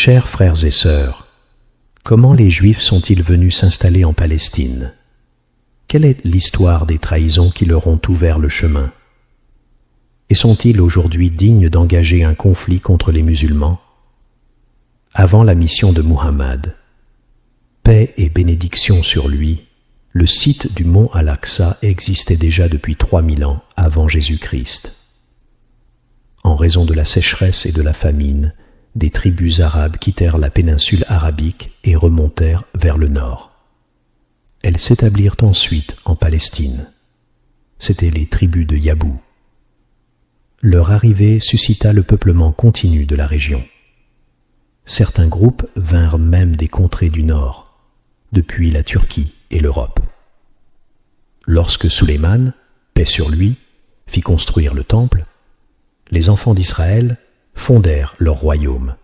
Chers frères et sœurs, comment les Juifs sont-ils venus s'installer en Palestine? Quelle est l'histoire des trahisons qui leur ont ouvert le chemin? Et sont-ils aujourd'hui dignes d'engager un conflit contre les musulmans? Avant la mission de Muhammad, paix et bénédiction sur lui, le site du mont Al-Aqsa existait déjà depuis 3000 ans avant Jésus-Christ. En raison de la sécheresse et de la famine, des tribus arabes quittèrent la péninsule arabique et remontèrent vers le nord. Elles s'établirent ensuite en Palestine. C'étaient les tribus de Yabou. Leur arrivée suscita le peuplement continu de la région. Certains groupes vinrent même des contrées du nord, depuis la Turquie et l'Europe. Lorsque Sulayman, paix sur lui, fit construire le temple, les enfants d'Israël fondèrent leur royaume.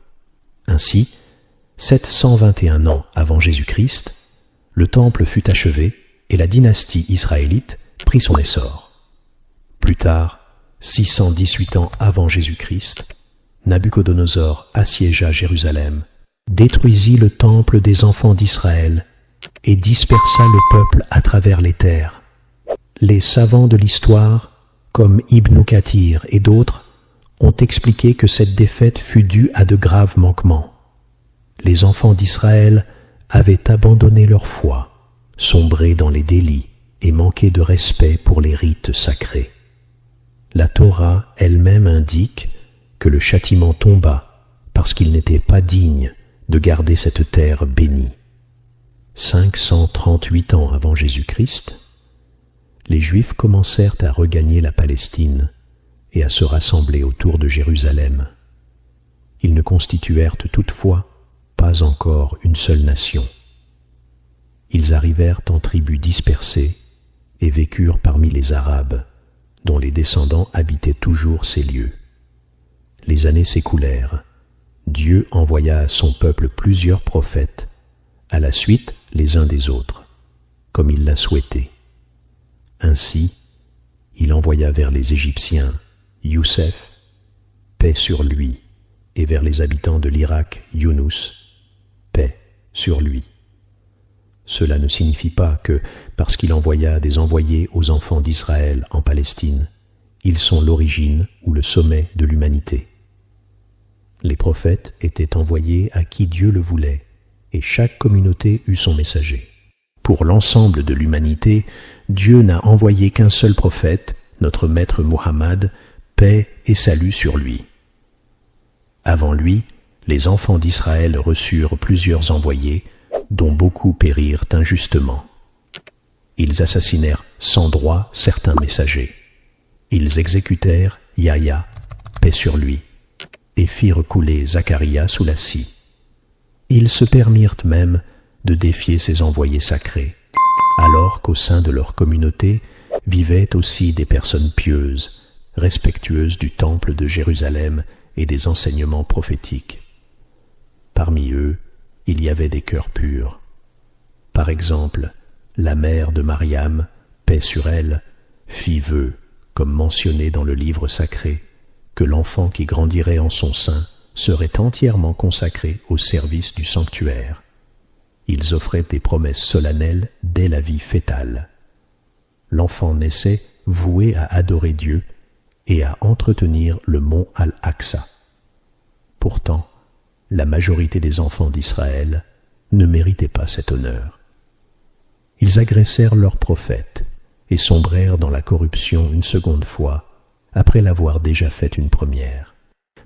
Ainsi, 721 ans avant Jésus-Christ, le temple fut achevé et la dynastie israélite prit son essor. Plus tard, 618 ans avant Jésus-Christ, Nabuchodonosor assiégea Jérusalem, détruisit le temple des enfants d'Israël et dispersa le peuple à travers les terres. Les savants de l'histoire, comme Ibn Kathir et d'autres, ont expliqué que cette défaite fut due à de graves manquements. Les enfants d'Israël avaient abandonné leur foi, sombré dans les délits et manqué de respect pour les rites sacrés. La Torah elle-même indique que le châtiment tomba parce qu'ils n'étaient pas dignes de garder cette terre bénie. 538 ans avant Jésus-Christ, les Juifs commencèrent à regagner la Palestine et à se rassembler autour de Jérusalem. Ils ne constituèrent toutefois pas encore une seule nation. Ils arrivèrent en tribus dispersées et vécurent parmi les Arabes, dont les descendants habitaient toujours ces lieux. Les années s'écoulèrent. Dieu envoya à son peuple plusieurs prophètes, à la suite les uns des autres, comme il l'a souhaité. Ainsi, il envoya vers les Égyptiens Youssef, paix sur lui, et vers les habitants de l'Irak Younous, paix sur lui. Cela ne signifie pas que, parce qu'il envoya des envoyés aux enfants d'Israël en Palestine, ils sont l'origine ou le sommet de l'humanité. Les prophètes étaient envoyés à qui Dieu le voulait, et chaque communauté eut son messager. Pour l'ensemble de l'humanité, Dieu n'a envoyé qu'un seul prophète, notre maître Muhammad, paix et salut sur lui. Avant lui, les enfants d'Israël reçurent plusieurs envoyés, dont beaucoup périrent injustement. Ils assassinèrent sans droit certains messagers. Ils exécutèrent Yahya, paix sur lui, et firent couler Zacharia sous la scie. Ils se permirent même de défier ces envoyés sacrés, alors qu'au sein de leur communauté vivaient aussi des personnes pieuses, respectueuses du temple de Jérusalem et des enseignements prophétiques. Parmi eux, il y avait des cœurs purs. Par exemple, la mère de Mariam, paix sur elle, fit vœu, comme mentionné dans le livre sacré, que l'enfant qui grandirait en son sein serait entièrement consacré au service du sanctuaire. Ils offraient des promesses solennelles dès la vie fœtale. L'enfant naissait voué à adorer Dieu et à entretenir le mont Al-Aqsa. Pourtant, la majorité des enfants d'Israël ne méritaient pas cet honneur. Ils agressèrent leurs prophètes et sombrèrent dans la corruption une seconde fois, après l'avoir déjà fait une première.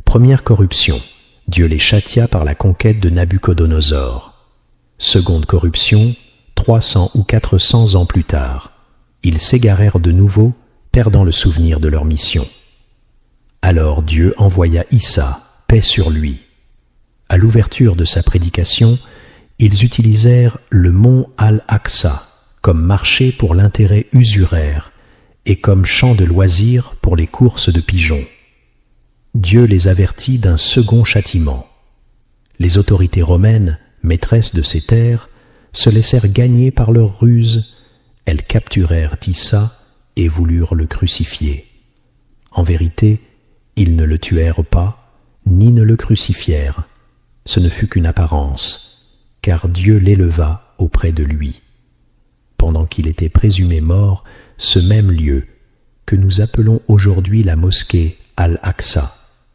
Première corruption, Dieu les châtia par la conquête de Nabuchodonosor. Seconde corruption, 300 ou 400 ans plus tard, ils s'égarèrent de nouveau, perdant le souvenir de leur mission. Alors Dieu envoya Issa, paix sur lui. À l'ouverture de sa prédication, ils utilisèrent le mont Al-Aqsa comme marché pour l'intérêt usuraire et comme champ de loisirs pour les courses de pigeons. Dieu les avertit d'un second châtiment. Les autorités romaines, maîtresses de ces terres, se laissèrent gagner par leurs ruses. Elles capturèrent Issa et voulurent le crucifier. En vérité, ils ne le tuèrent pas, ni ne le crucifièrent, ce ne fut qu'une apparence, car Dieu l'éleva auprès de lui. Pendant qu'il était présumé mort, ce même lieu, que nous appelons aujourd'hui la mosquée Al-Aqsa,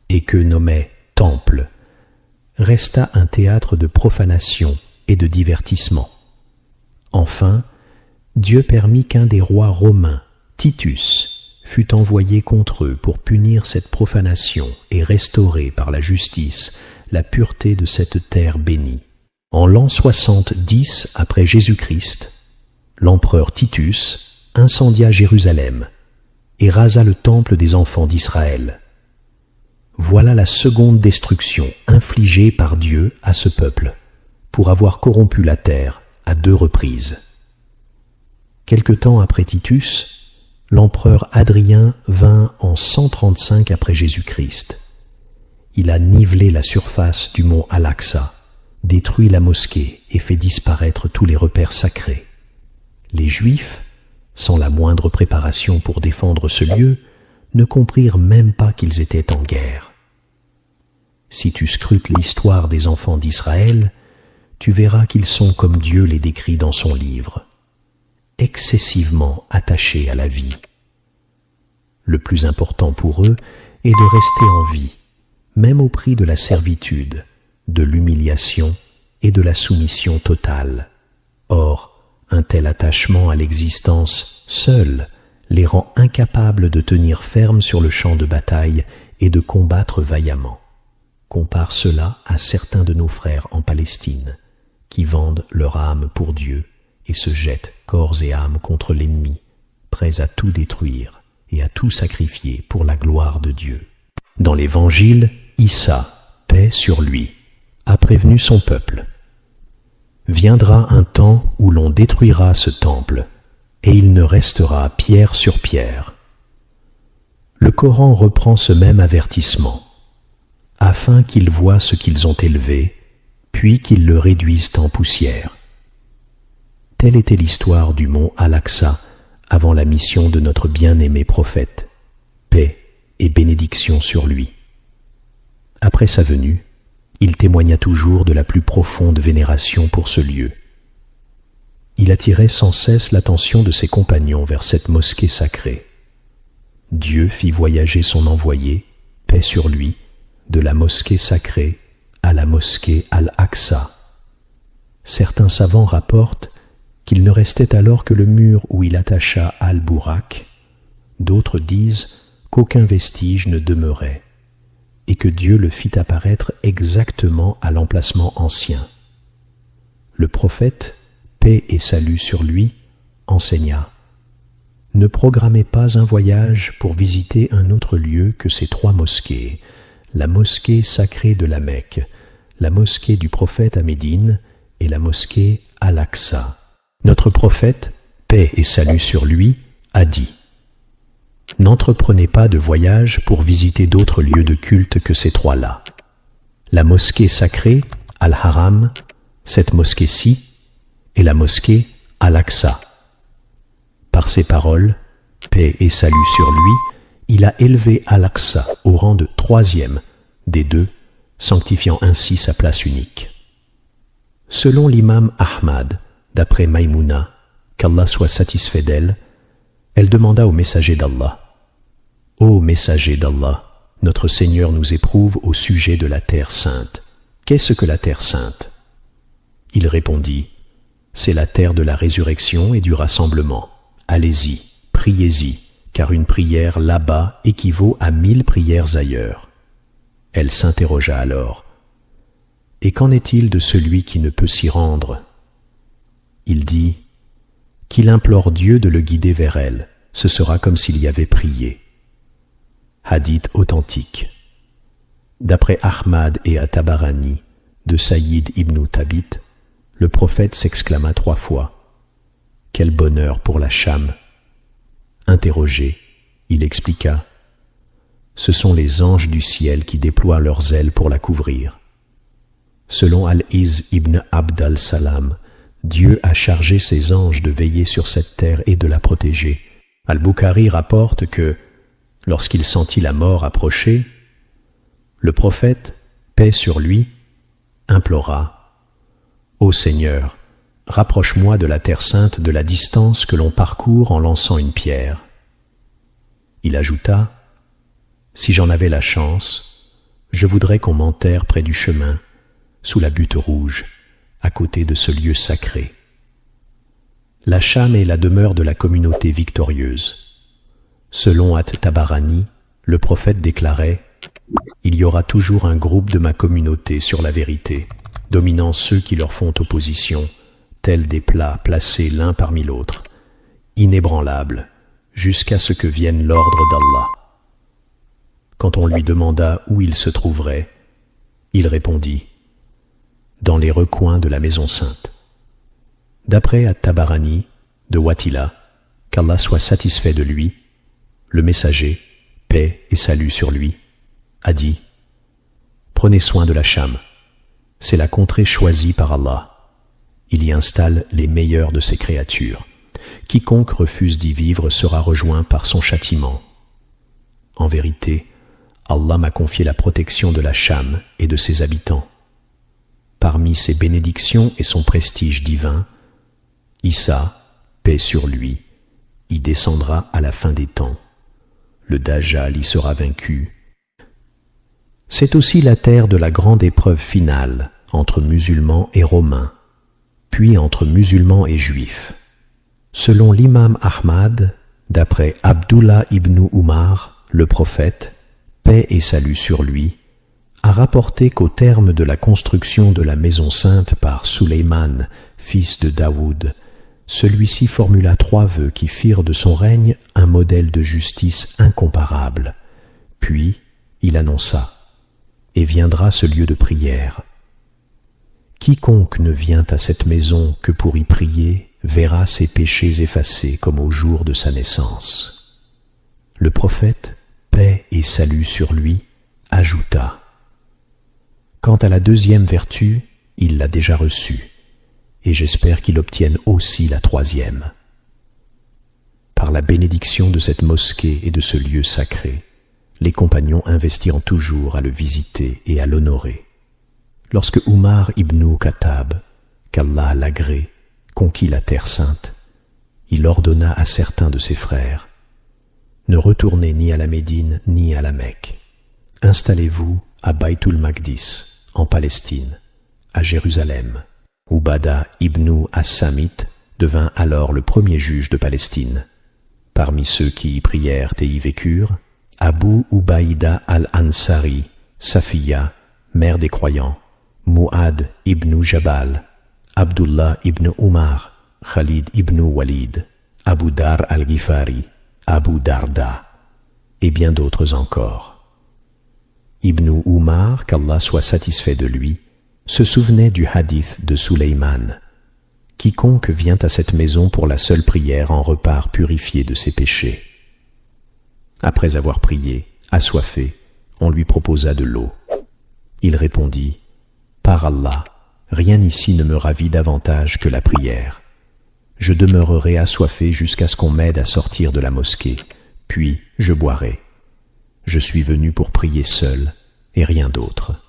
et que nommait Temple, resta un théâtre de profanation et de divertissement. Enfin, Dieu permit qu'un des rois romains, Titus, fût envoyé contre eux pour punir cette profanation et restaurer par la justice la pureté de cette terre bénie. En l'an 70 après Jésus-Christ, l'empereur Titus incendia Jérusalem et rasa le temple des enfants d'Israël. Voilà la seconde destruction infligée par Dieu à ce peuple, pour avoir corrompu la terre à 2 reprises. Quelque temps après Titus, l'empereur Hadrien vint en 135 après Jésus-Christ. Il a nivelé la surface du mont Al-Aqsa, détruit la mosquée et fait disparaître tous les repères sacrés. Les Juifs, sans la moindre préparation pour défendre ce lieu, ne comprirent même pas qu'ils étaient en guerre. Si tu scrutes l'histoire des enfants d'Israël, tu verras qu'ils sont comme Dieu les décrit dans son livre, excessivement attachés à la vie. Le plus important pour eux est de rester en vie, même au prix de la servitude, de l'humiliation et de la soumission totale. Or, un tel attachement à l'existence seul les rend incapables de tenir ferme sur le champ de bataille et de combattre vaillamment. Compare cela à certains de nos frères en Palestine, qui vendent leur âme pour Dieu et se jettent corps et âme contre l'ennemi, prêts à tout détruire et à tout sacrifier pour la gloire de Dieu. Dans l'Évangile, Issa, paix sur lui, a prévenu son peuple. Viendra un temps où l'on détruira ce temple, et il ne restera pierre sur pierre. Le Coran reprend ce même avertissement, afin qu'ils voient ce qu'ils ont élevé, puis qu'ils le réduisent en poussière. Telle était l'histoire du mont Al-Aqsa avant la mission de notre bien-aimé prophète, paix et bénédiction sur lui. Après sa venue, il témoigna toujours de la plus profonde vénération pour ce lieu. Il attirait sans cesse l'attention de ses compagnons vers cette mosquée sacrée. Dieu fit voyager son envoyé, paix sur lui, de la mosquée sacrée à la mosquée Al-Aqsa. Certains savants rapportent qu'il ne restait alors que le mur où il attacha Al-Bourak. D'autres disent qu'aucun vestige ne demeurait et que Dieu le fit apparaître exactement à l'emplacement ancien. Le prophète, paix et salut sur lui, enseigna: ne programmez pas un voyage pour visiter un autre lieu que ces 3 mosquées, la mosquée sacrée de la Mecque, la mosquée du prophète à Médine et la mosquée Al-Aqsa. Notre prophète, paix et salut sur lui, a dit: n'entreprenez pas de voyage pour visiter d'autres lieux de culte que ces 3-là. La mosquée sacrée, Al-Haram, cette mosquée-ci, et la mosquée Al-Aqsa. Par ces paroles, paix et salut sur lui, il a élevé Al-Aqsa au rang de 3e des 2, sanctifiant ainsi sa place unique. Selon l'imam Ahmad, d'après Maïmouna, qu'Allah soit satisfait d'elle, elle demanda au messager d'Allah: « Ô messager d'Allah, notre Seigneur nous éprouve au sujet de la terre sainte. Qu'est-ce que la terre sainte ?» Il répondit: « C'est la terre de la résurrection et du rassemblement. Allez-y, priez-y, car une prière là-bas équivaut à 1000 prières ailleurs. » Elle s'interrogea alors: « Et qu'en est-il de celui qui ne peut s'y rendre ?» Il dit: « Qu'il implore Dieu de le guider vers elle, ce sera comme s'il y avait prié. » Hadith authentique. D'après Ahmad et At-Tabarani, de Saïd ibn Thabit, le prophète s'exclama 3 fois: « Quel bonheur pour la Cham !» Interrogé, il expliqua: « Ce sont les anges du ciel qui déploient leurs ailes pour la couvrir. » Selon Al-Iz ibn Abd al-Salam, Dieu a chargé ses anges de veiller sur cette terre et de la protéger. Al-Bukhari rapporte que, lorsqu'il sentit la mort approcher, le prophète, paix sur lui, implora « Ô Seigneur, rapproche-moi de la terre sainte de la distance que l'on parcourt en lançant une pierre. » Il ajouta « Si j'en avais la chance, je voudrais qu'on m'enterre près du chemin, sous la butte rouge, à côté de ce lieu sacré. » La Cham est la demeure de la communauté victorieuse. Selon At-Tabarani, le prophète déclarait « Il y aura toujours un groupe de ma communauté sur la vérité, dominant ceux qui leur font opposition, tels des plats placés l'un parmi l'autre, inébranlables, jusqu'à ce que vienne l'ordre d'Allah. » Quand on lui demanda où il se trouverait, il répondit « Dans les recoins de la maison sainte. » D'après At-Tabarani, de Watila, qu'Allah soit satisfait de lui, le messager, paix et salut sur lui, a dit « Prenez soin de la Cham, c'est la contrée choisie par Allah. Il y installe les meilleurs de ses créatures. Quiconque refuse d'y vivre sera rejoint par son châtiment. En vérité, Allah m'a confié la protection de la Cham et de ses habitants. Parmi ses bénédictions et son prestige divin, Issa, paix sur lui, y descendra à la fin des temps. Le Dajjal y sera vaincu. C'est aussi la terre de la grande épreuve finale entre musulmans et romains, puis entre musulmans et juifs. Selon l'imam Ahmad, d'après Abdullah ibn Umar, le prophète, paix et salut sur lui, a rapporté qu'au terme de la construction de la maison sainte par Sulayman, fils de Daoud, celui-ci formula 3 vœux qui firent de son règne un modèle de justice incomparable. Puis il annonça « Et viendra ce lieu de prière. Quiconque ne vient à cette maison que pour y prier verra ses péchés effacés comme au jour de sa naissance. » Le prophète, paix et salut sur lui, ajouta « Quant à la 2e vertu, il l'a déjà reçue. Et j'espère qu'il obtienne aussi la 3e. Par la bénédiction de cette mosquée et de ce lieu sacré, les compagnons investirent toujours à le visiter et à l'honorer. Lorsque Umar ibn Khattab, qu'Allah l'agrée, conquit la terre sainte, il ordonna à certains de ses frères « Ne retournez ni à la Médine ni à la Mecque. Installez-vous à Baytul Maqdis, en Palestine, à Jérusalem. » Ubada ibn as-Samit devint alors le premier juge de Palestine. Parmi ceux qui y prièrent et y vécurent, Abu Ubaïda al-Ansari, Safiya, mère des croyants, Mu'ad ibn Jabal, Abdullah ibn Umar, Khalid ibn Walid, Abu Dar al-Ghifari, Abu Darda, et bien d'autres encore. Ibn Umar, qu'Allah soit satisfait de lui, se souvenait du hadith de Sulayman. Quiconque vient à cette maison pour la seule prière en repart purifié de ses péchés. Après avoir prié, assoiffé, on lui proposa de l'eau. Il répondit « Par Allah, rien ici ne me ravit davantage que la prière. Je demeurerai assoiffé jusqu'à ce qu'on m'aide à sortir de la mosquée, puis je boirai. Je suis venu pour prier seul et rien d'autre.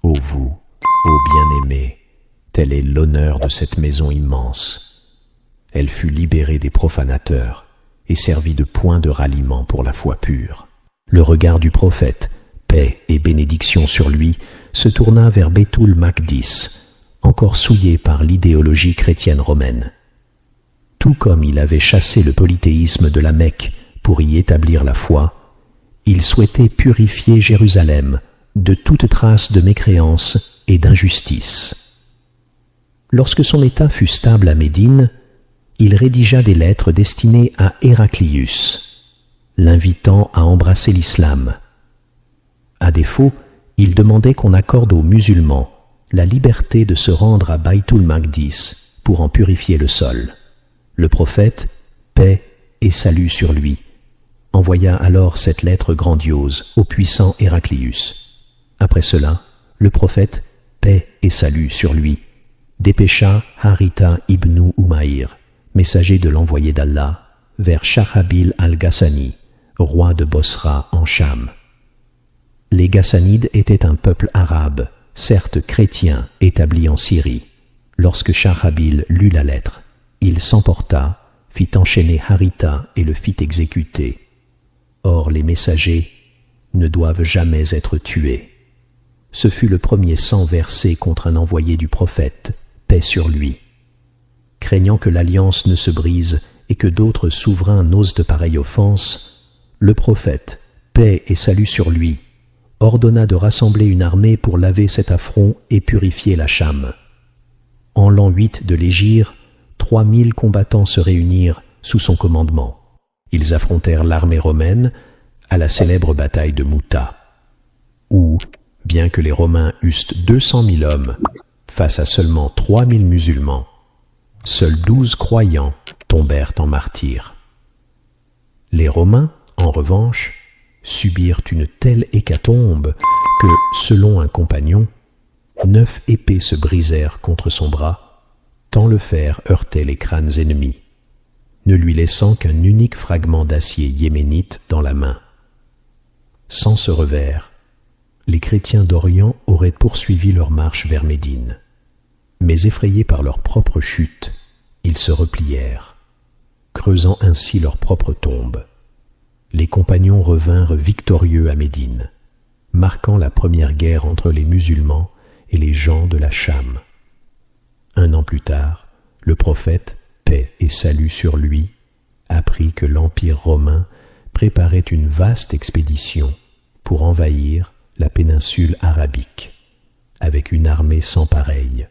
Ô vous, ô bien-aimés, tel est l'honneur de cette maison immense. Elle fut libérée des profanateurs et servit de point de ralliement pour la foi pure. Le regard du prophète, paix et bénédiction sur lui, se tourna vers Baytul Maqdis, encore souillé par l'idéologie chrétienne romaine. Tout comme il avait chassé le polythéisme de la Mecque pour y établir la foi, il souhaitait purifier Jérusalem de toute trace de mécréance et d'injustice. Lorsque son état fut stable à Médine, il rédigea des lettres destinées à Héraclius, l'invitant à embrasser l'islam. À défaut, il demandait qu'on accorde aux musulmans la liberté de se rendre à Baytul Maqdis pour en purifier le sol. Le prophète, paix et salut sur lui, envoya alors cette lettre grandiose au puissant Héraclius. Après cela, le prophète, paix et salut sur lui, dépêcha Haritha ibn Umayr, messager de l'envoyé d'Allah, vers Shahabil al-Ghassani, roi de Bosra en Cham. Les Ghassanides étaient un peuple arabe, certes chrétien établi en Syrie. Lorsque Shahrabil lut la lettre, il s'emporta, fit enchaîner Haritha et le fit exécuter. Or les messagers ne doivent jamais être tués. Ce fut le premier sang versé contre un envoyé du prophète, paix sur lui. Craignant que l'alliance ne se brise et que d'autres souverains n'osent de pareilles offenses, le prophète, paix et salut sur lui, ordonna de rassembler une armée pour laver cet affront et purifier la Cham. En l'an 8 de l'Hégire, 3000 combattants se réunirent sous son commandement. Ils affrontèrent l'armée romaine à la célèbre bataille de Mouta, où, bien que les Romains eussent 200 000 hommes face à seulement 3000 musulmans, seuls 12 croyants tombèrent en martyrs. Les Romains, en revanche, subirent une telle hécatombe que, selon un compagnon, 9 épées se brisèrent contre son bras, tant le fer heurtait les crânes ennemis, ne lui laissant qu'un unique fragment d'acier yéménite dans la main. Sans ce revers, les chrétiens d'Orient auraient poursuivi leur marche vers Médine. Mais effrayés par leur propre chute, ils se replièrent, creusant ainsi leur propre tombe. Les compagnons revinrent victorieux à Médine, marquant la première guerre entre les musulmans et les gens de la Cham. 1 an plus tard, le prophète, paix et salut sur lui, apprit que l'Empire romain préparait une vaste expédition pour envahir la péninsule arabique, avec une armée sans pareille.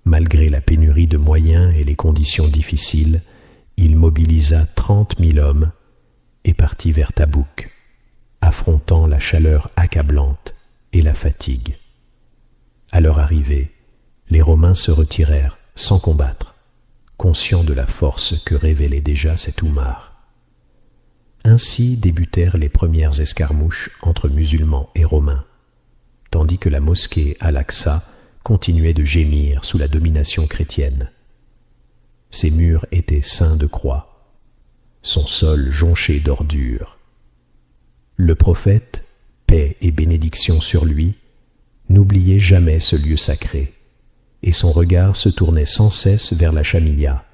Malgré la pénurie de moyens et les conditions difficiles, il mobilisa 30 000 hommes et partit vers Tabouk, affrontant la chaleur accablante et la fatigue. À leur arrivée, les Romains se retirèrent sans combattre, conscients de la force que révélait déjà cet Oumar. Ainsi débutèrent les premières escarmouches entre musulmans et Romains, tandis que la mosquée Al-Aqsa continuait de gémir sous la domination chrétienne. Ses murs étaient ceints de croix, son sol jonché d'ordures. Le prophète, paix et bénédiction sur lui, n'oubliait jamais ce lieu sacré, et son regard se tournait sans cesse vers la Chamilla,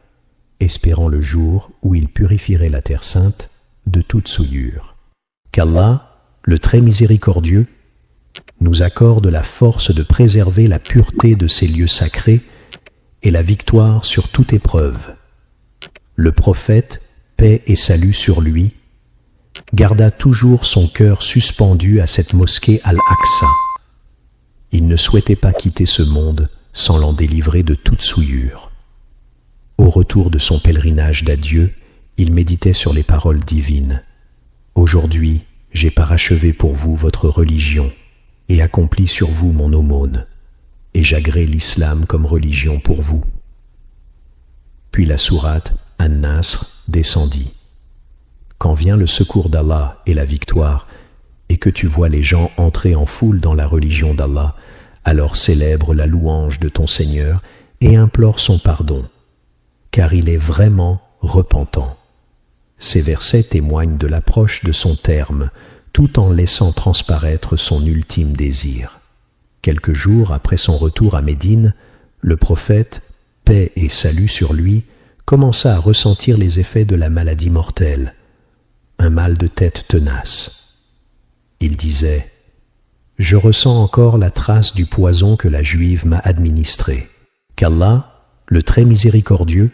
espérant le jour où il purifierait la terre sainte de toute souillure. Qu'Allah, le très miséricordieux, nous accorde la force de préserver la pureté de ces lieux sacrés et la victoire sur toute épreuve. Le prophète, paix et salut sur lui, garda toujours son cœur suspendu à cette mosquée Al-Aqsa. Il ne souhaitait pas quitter ce monde sans l'en délivrer de toute souillure. Au retour de son pèlerinage d'adieu, il méditait sur les paroles divines. « Aujourd'hui, j'ai parachevé pour vous votre religion et accompli sur vous mon aumône, et j'agrée l'islam comme religion pour vous. » Puis la sourate An-Nasr descendit. Quand vient le secours d'Allah et la victoire, et que tu vois les gens entrer en foule dans la religion d'Allah, alors célèbre la louange de ton Seigneur et implore son pardon, car il est vraiment repentant. Ces versets témoignent de l'approche de son terme, tout en laissant transparaître son ultime désir. Quelques jours après son retour à Médine, le prophète, paix et salut sur lui, commença à ressentir les effets de la maladie mortelle, un mal de tête tenace. Il disait « Je ressens encore la trace du poison que la Juive m'a administré. Qu'Allah, le très miséricordieux,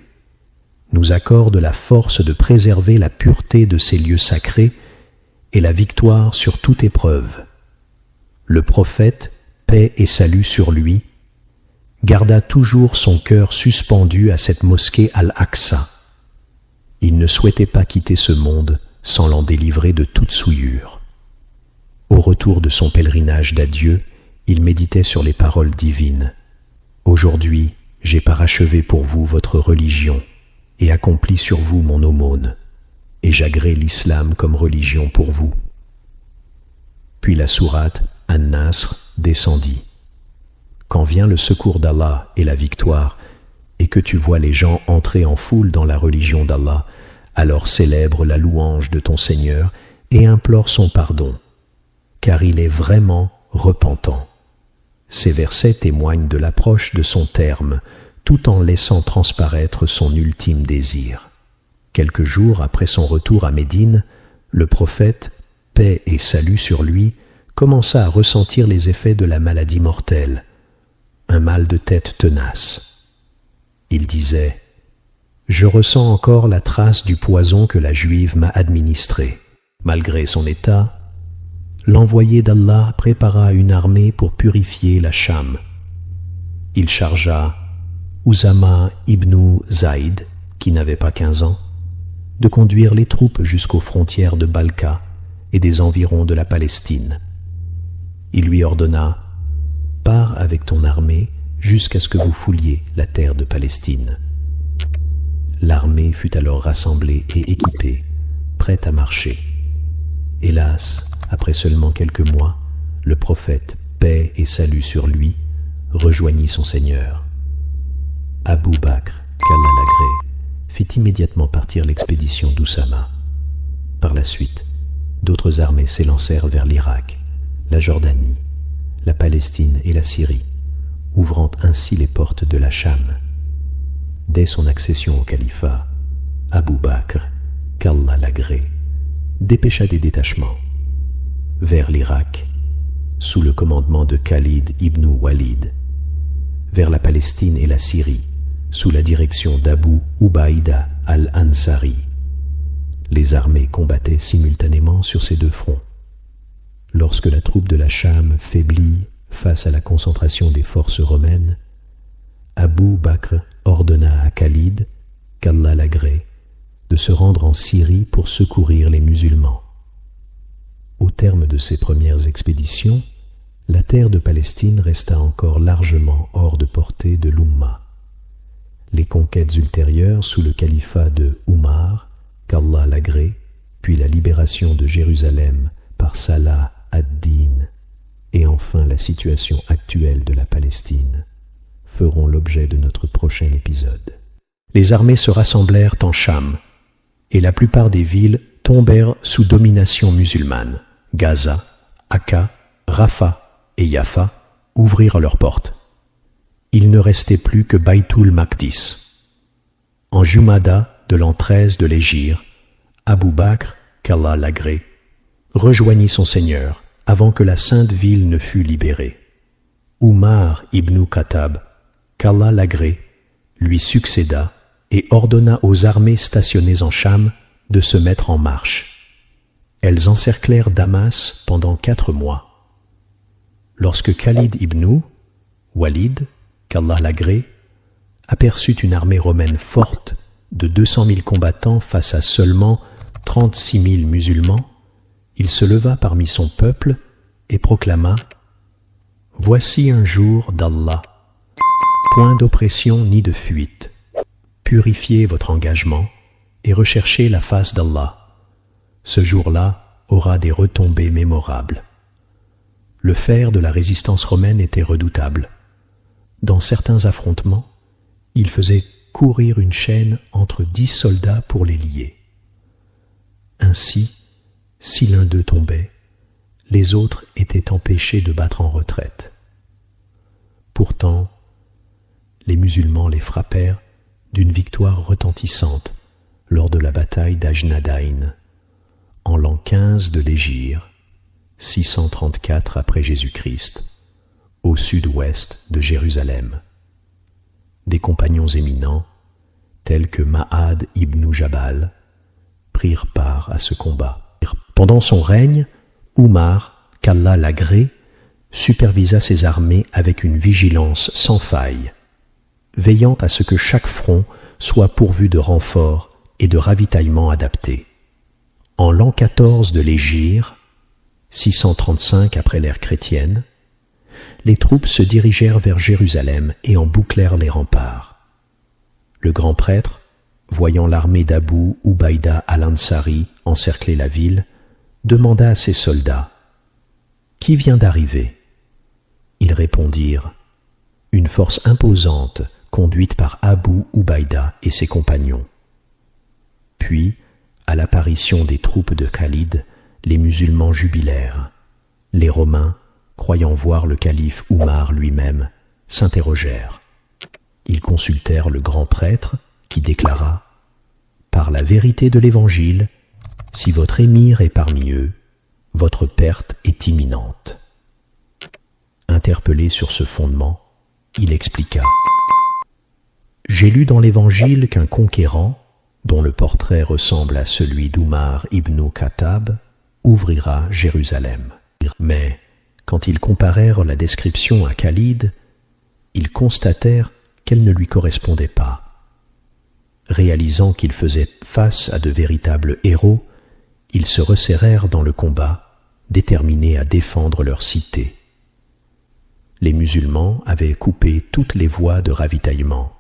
nous accorde la force de préserver la pureté de ces lieux sacrés et la victoire sur toute épreuve. » Le prophète, paix et salut sur lui, garda toujours son cœur suspendu à cette mosquée Al-Aqsa. Il ne souhaitait pas quitter ce monde sans l'en délivrer de toute souillure. Au retour de son pèlerinage d'adieu, il méditait sur les paroles divines. « Aujourd'hui, j'ai parachevé pour vous votre religion et accompli sur vous mon aumône, et j'agrée l'islam comme religion pour vous. » Puis la sourate An-Nasr descendit. Quand vient le secours d'Allah et la victoire, et que tu vois les gens entrer en foule dans la religion d'Allah, alors célèbre la louange de ton Seigneur et implore son pardon, car il est vraiment repentant. Ces versets témoignent de l'approche de son terme, tout en laissant transparaître son ultime désir. Quelques jours après son retour à Médine, le prophète, paix et salut sur lui, commença à ressentir les effets de la maladie mortelle, un mal de tête tenace. Il disait « Je ressens encore la trace du poison que la Juive m'a administré. » Malgré son état, l'envoyé d'Allah prépara une armée pour purifier la Cham. Il chargea Usama ibn Zaïd, qui n'avait pas 15 ans, de conduire les troupes jusqu'aux frontières de Balka et des environs de la Palestine. Il lui ordonna « Pars avec ton armée jusqu'à ce que vous fouliez la terre de Palestine. » L'armée fut alors rassemblée et équipée, prête à marcher. Hélas, après seulement quelques mois, le prophète, paix et salut sur lui, rejoignit son Seigneur. Abu Bakr, qu'Allah l'agrée, fit immédiatement partir l'expédition d'Oussama. Par la suite, d'autres armées s'élancèrent vers l'Irak, la Jordanie, la Palestine et la Syrie, ouvrant ainsi les portes de la Cham. Dès son accession au califat, Abu Bakr, qu'Allah l'agrée, dépêcha des détachements vers l'Irak, sous le commandement de Khalid ibn Walid, vers la Palestine et la Syrie, sous la direction d'Abu Ubaïda al-Ansari. Les armées combattaient simultanément sur ces deux fronts. Lorsque la troupe de la Cham faiblit face à la concentration des forces romaines, Abu Bakr ordonna à Khalid, qu'Allah l'agrée, de se rendre en Syrie pour secourir les musulmans. Au terme de ces premières expéditions, la terre de Palestine resta encore largement hors de portée de l'Oumma. Les conquêtes ultérieures sous le califat de Oumar, qu'Allah l'agrée, puis la libération de Jérusalem par Salah ad-Din, et enfin la situation actuelle de la Palestine, feront l'objet de notre prochain épisode. Les armées se rassemblèrent en Cham, et la plupart des villes tombèrent sous domination musulmane. Gaza, Akka, Rafah et Jaffa ouvrirent leurs portes. Il ne restait plus que Baytul Maqdis. En Jumada de l'an 13 de l'Hégire, Abu Bakr, qu'Allah l'agrée, rejoignit son Seigneur avant que la sainte ville ne fût libérée. Umar ibn Khattab, qu'Allah l'agrée, lui succéda et ordonna aux armées stationnées en Cham de se mettre en marche. Elles encerclèrent Damas pendant 4 mois. Lorsque Khalid ibn Walid, qu'Allah l'agrée, aperçut une armée romaine forte de 200 000 combattants face à seulement 36 000 musulmans, il se leva parmi son peuple et proclama « Voici un jour d'Allah, point d'oppression ni de fuite. Purifiez votre engagement et recherchez la face d'Allah. Ce jour-là aura des retombées mémorables. » Le fer de la résistance romaine était redoutable. Dans certains affrontements, il faisait courir une chaîne entre 10 soldats pour les lier. Ainsi, si l'un d'eux tombait, les autres étaient empêchés de battre en retraite. Pourtant, les musulmans les frappèrent d'une victoire retentissante lors de la bataille d'Ajnadayn, en l'an 15 de l'Hégire, 634 après Jésus-Christ, au sud-ouest de Jérusalem. Des compagnons éminents, tels que Ma'ad ibn Jabal, prirent part à ce combat. Pendant son règne, Oumar, qu'Allah l'agrée, supervisa ses armées avec une vigilance sans faille, veillant à ce que chaque front soit pourvu de renforts et de ravitaillements adaptés. En l'an 14 de l'Hégire, 635 après l'ère chrétienne, les troupes se dirigèrent vers Jérusalem et en bouclèrent les remparts. Le grand prêtre, voyant l'armée d'Abu Ubaïda al-Ansari encercler la ville, demanda à ses soldats « Qui vient d'arriver ?» Ils répondirent « Une force imposante conduite par Abu Ubaïda et ses compagnons. » Puis, à l'apparition des troupes de Khalid, les musulmans jubilèrent. Les Romains, croyant voir le calife Oumar lui-même, s'interrogèrent. Ils consultèrent le grand prêtre qui déclara « Par la vérité de l'Évangile, si votre émir est parmi eux, votre perte est imminente. » Interpellé sur ce fondement, il expliqua « J'ai lu dans l'Évangile qu'un conquérant, dont le portrait ressemble à celui d'Oumar ibn Khattab, ouvrira Jérusalem. Mais quand ils comparèrent la description à Khalid, ils constatèrent qu'elle ne lui correspondait pas. Réalisant qu'ils faisaient face à de véritables héros, ils se resserrèrent dans le combat, déterminés à défendre leur cité. Les musulmans avaient coupé toutes les voies de ravitaillement,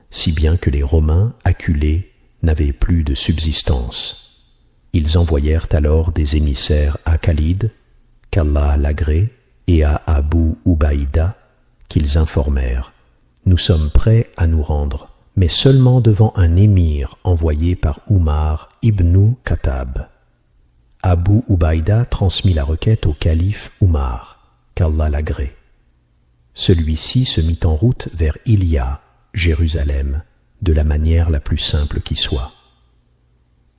si bien que les Romains, acculés, n'avaient plus de subsistance. Ils envoyèrent alors des émissaires à Khalid, qu'Allah l'agrée, et à Abu Ubaïda, qu'ils informèrent « Nous sommes prêts à nous rendre, mais seulement devant un émir envoyé par Oumar ibn Khattab. » Abu Ubaïda transmit la requête au calife Oumar, qu'Allah l'agrée. Celui-ci se mit en route vers Ilia, Jérusalem, de la manière la plus simple qui soit.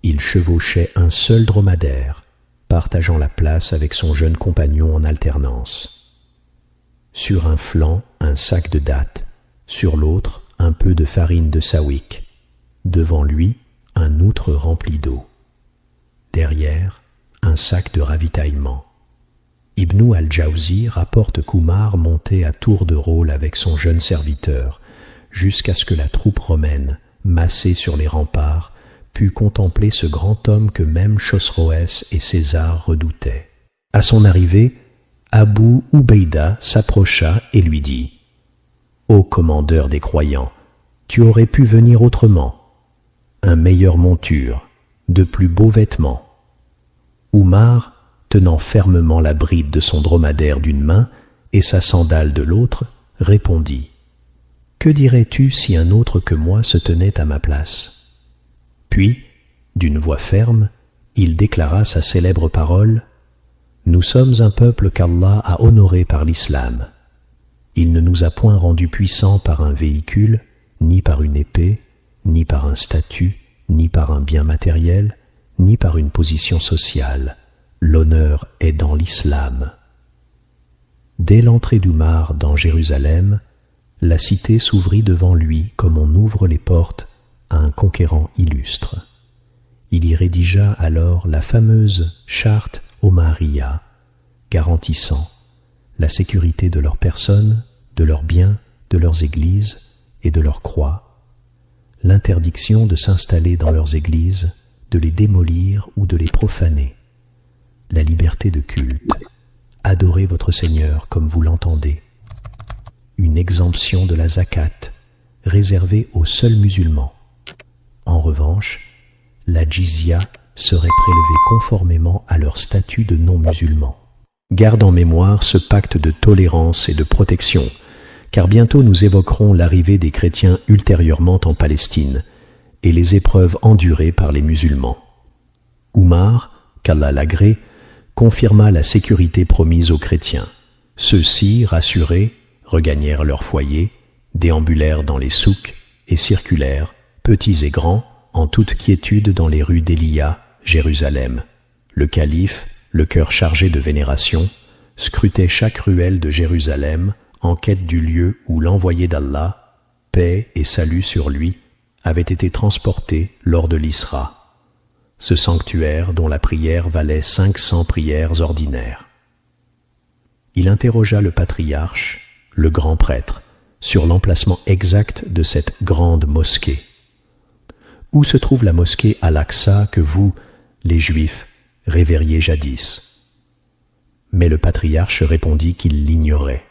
Il chevauchait un seul dromadaire, partageant la place avec son jeune compagnon en alternance. Sur un flanc, un sac de dattes, sur l'autre, un peu de farine de sawik, devant lui, un outre rempli d'eau. Derrière, un sac de ravitaillement. Ibn al-Jawzi rapporte qu'Oumar montait à tour de rôle avec son jeune serviteur, jusqu'à ce que la troupe romaine, massée sur les remparts, put contempler ce grand homme que même Chosroès et César redoutaient. À son arrivée, Abu Ubaïda s'approcha et lui dit « Ô commandeur des croyants, tu aurais pu venir autrement. Un meilleure monture, de plus beaux vêtements. » Oumar, tenant fermement la bride de son dromadaire d'une main et sa sandale de l'autre, répondit « Que dirais-tu si un autre que moi se tenait à ma place ?» Puis, d'une voix ferme, il déclara sa célèbre parole « Nous sommes un peuple qu'Allah a honoré par l'islam. Il ne nous a point rendus puissants par un véhicule, ni par une épée, ni par un statut, ni par un bien matériel, ni par une position sociale. L'honneur est dans l'islam. » Dès l'entrée d'Oumar dans Jérusalem, la cité s'ouvrit devant lui comme on ouvre les portes à un conquérant illustre. Il y rédigea alors la fameuse charte Omariya, garantissant la sécurité de leurs personnes, de leurs biens, de leurs églises et de leurs croix, l'interdiction de s'installer dans leurs églises, de les démolir ou de les profaner, la liberté de culte, adorez votre Seigneur comme vous l'entendez, une exemption de la zakat, réservée aux seuls musulmans. En revanche, la jizya serait prélevée conformément à leur statut de non-musulmans. Garde en mémoire ce pacte de tolérance et de protection, car bientôt nous évoquerons l'arrivée des chrétiens ultérieurement en Palestine et les épreuves endurées par les musulmans. Oumar, qu'Allah l'agrée, confirma la sécurité promise aux chrétiens. Ceux-ci, rassurés, regagnèrent leur foyer, déambulèrent dans les souks et circulèrent, petits et grands, en toute quiétude dans les rues d'Elia, Jérusalem. Le calife, le cœur chargé de vénération, scrutait chaque ruelle de Jérusalem en quête du lieu où l'envoyé d'Allah, paix et salut sur lui, avait été transporté lors de l'Isra, ce sanctuaire dont la prière valait 500 prières ordinaires. Il interrogea le patriarche, le grand prêtre, sur l'emplacement exact de cette grande mosquée. Où se trouve la mosquée Al-Aqsa que vous, les Juifs, révériez jadis? Mais le patriarche répondit qu'il l'ignorait.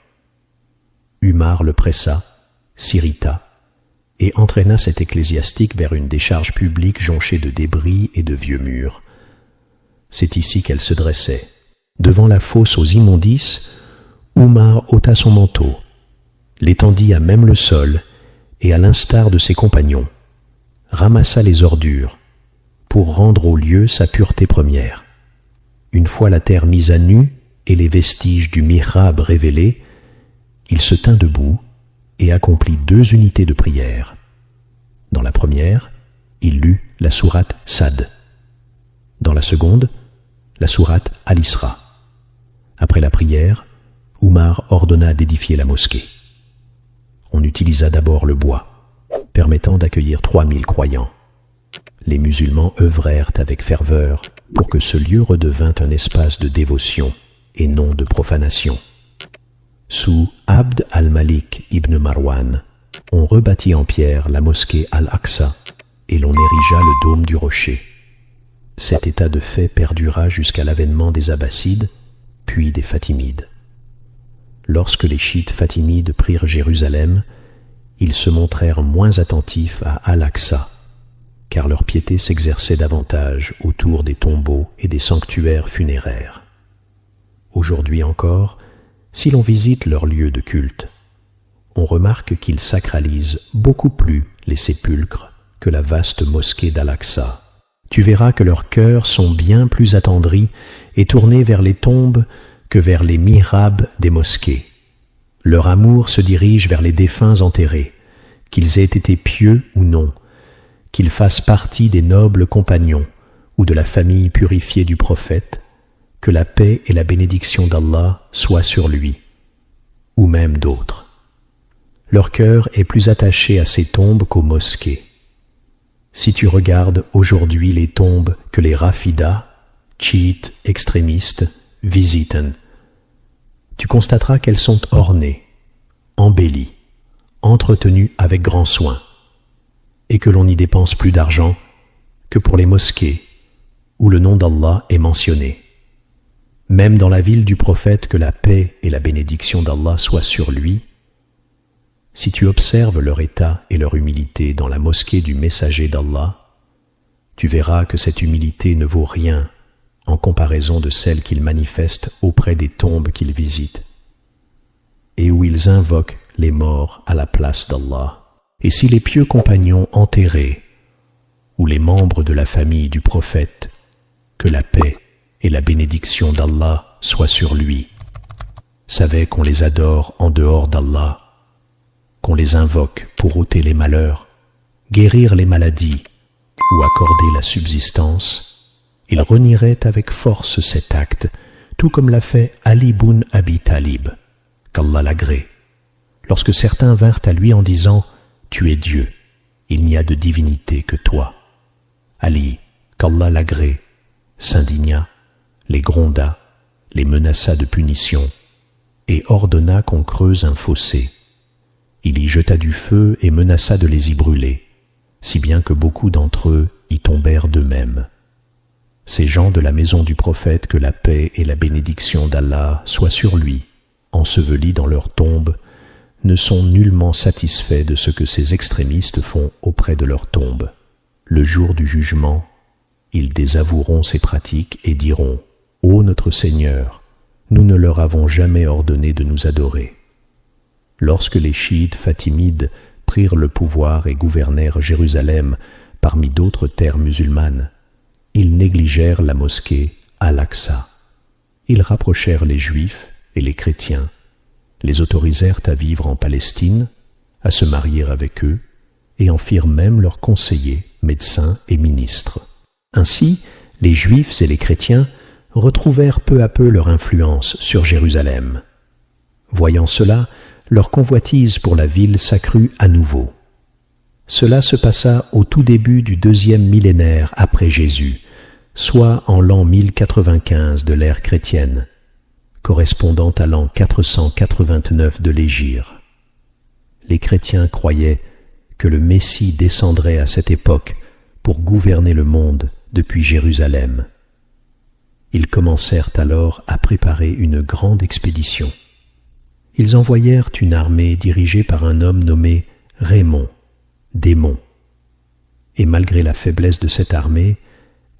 Umar le pressa, s'irrita, et entraîna cet ecclésiastique vers une décharge publique jonchée de débris et de vieux murs. C'est ici qu'elle se dressait. Devant la fosse aux immondices, Oumar ôta son manteau, l'étendit à même le sol, et à l'instar de ses compagnons, ramassa les ordures, pour rendre au lieu sa pureté première. Une fois la terre mise à nu, et les vestiges du mihrab révélés, il se tint debout et accomplit 2 unités de prière. Dans la première, il lut la sourate Sad. Dans la seconde, la sourate Al-Isra. Après la prière, Oumar ordonna d'édifier la mosquée. On utilisa d'abord le bois, permettant d'accueillir 3000 croyants. Les musulmans œuvrèrent avec ferveur pour que ce lieu redevint un espace de dévotion et non de profanation. Sous Abd al-Malik ibn Marwan, on rebâtit en pierre la mosquée Al-Aqsa et l'on érigea le dôme du rocher. Cet état de fait perdura jusqu'à l'avènement des Abbassides, puis des Fatimides. Lorsque les chiites fatimides prirent Jérusalem, ils se montrèrent moins attentifs à Al-Aqsa, car leur piété s'exerçait davantage autour des tombeaux et des sanctuaires funéraires. Aujourd'hui encore, si l'on visite leurs lieux de culte, on remarque qu'ils sacralisent beaucoup plus les sépulcres que la vaste mosquée d'Al-Aqsa. Tu verras que leurs cœurs sont bien plus attendris et tournés vers les tombes que vers les mihrabs des mosquées. Leur amour se dirige vers les défunts enterrés, qu'ils aient été pieux ou non, qu'ils fassent partie des nobles compagnons ou de la famille purifiée du prophète, que la paix et la bénédiction d'Allah soient sur lui, ou même d'autres. Leur cœur est plus attaché à ces tombes qu'aux mosquées. Si tu regardes aujourd'hui les tombes que les rafidas, chiites extrémistes, visitent, tu constateras qu'elles sont ornées, embellies, entretenues avec grand soin, et que l'on n'y dépense plus d'argent que pour les mosquées où le nom d'Allah est mentionné. Même dans la ville du prophète, que la paix et la bénédiction d'Allah soient sur lui, si tu observes leur état et leur humilité dans la mosquée du messager d'Allah, tu verras que cette humilité ne vaut rien en comparaison de celle qu'ils manifestent auprès des tombes qu'ils visitent et où ils invoquent les morts à la place d'Allah. Et si les pieux compagnons enterrés ou les membres de la famille du prophète, que la paix et la bénédiction d'Allah soient sur lui, savaient qu'on les adore en dehors d'Allah, qu'on les invoque pour ôter les malheurs, guérir les maladies ou accorder la subsistance, ils renieraient avec force cet acte, tout comme l'a fait Ali ibn Abi Talib, qu'Allah l'agrée, lorsque certains vinrent à lui en disant « Tu es Dieu, il n'y a de divinité que toi ». Ali, qu'Allah l'agrée, s'indigna, les gronda, les menaça de punition et ordonna qu'on creuse un fossé. Il y jeta du feu et menaça de les y brûler, si bien que beaucoup d'entre eux y tombèrent d'eux-mêmes. Ces gens de la maison du prophète, que la paix et la bénédiction d'Allah soient sur lui, ensevelis dans leur tombe, ne sont nullement satisfaits de ce que ces extrémistes font auprès de leur tombe. Le jour du jugement, ils désavoueront ces pratiques et diront « Ô notre Seigneur, nous ne leur avons jamais ordonné de nous adorer. » Lorsque les chiites fatimides prirent le pouvoir et gouvernèrent Jérusalem parmi d'autres terres musulmanes, ils négligèrent la mosquée Al-Aqsa. Ils rapprochèrent les Juifs et les chrétiens, les autorisèrent à vivre en Palestine, à se marier avec eux, et en firent même leurs conseillers, médecins et ministres. Ainsi, les Juifs et les chrétiens retrouvèrent peu à peu leur influence sur Jérusalem. Voyant cela, leur convoitise pour la ville s'accrut à nouveau. Cela se passa au tout début du 2e millénaire après Jésus, soit en l'an 1095 de l'ère chrétienne, correspondant à l'an 489 de l'Hégire. Les chrétiens croyaient que le Messie descendrait à cette époque pour gouverner le monde depuis Jérusalem. Ils commencèrent alors à préparer une grande expédition. Ils envoyèrent une armée dirigée par un homme nommé Raymond, démon. Et malgré la faiblesse de cette armée,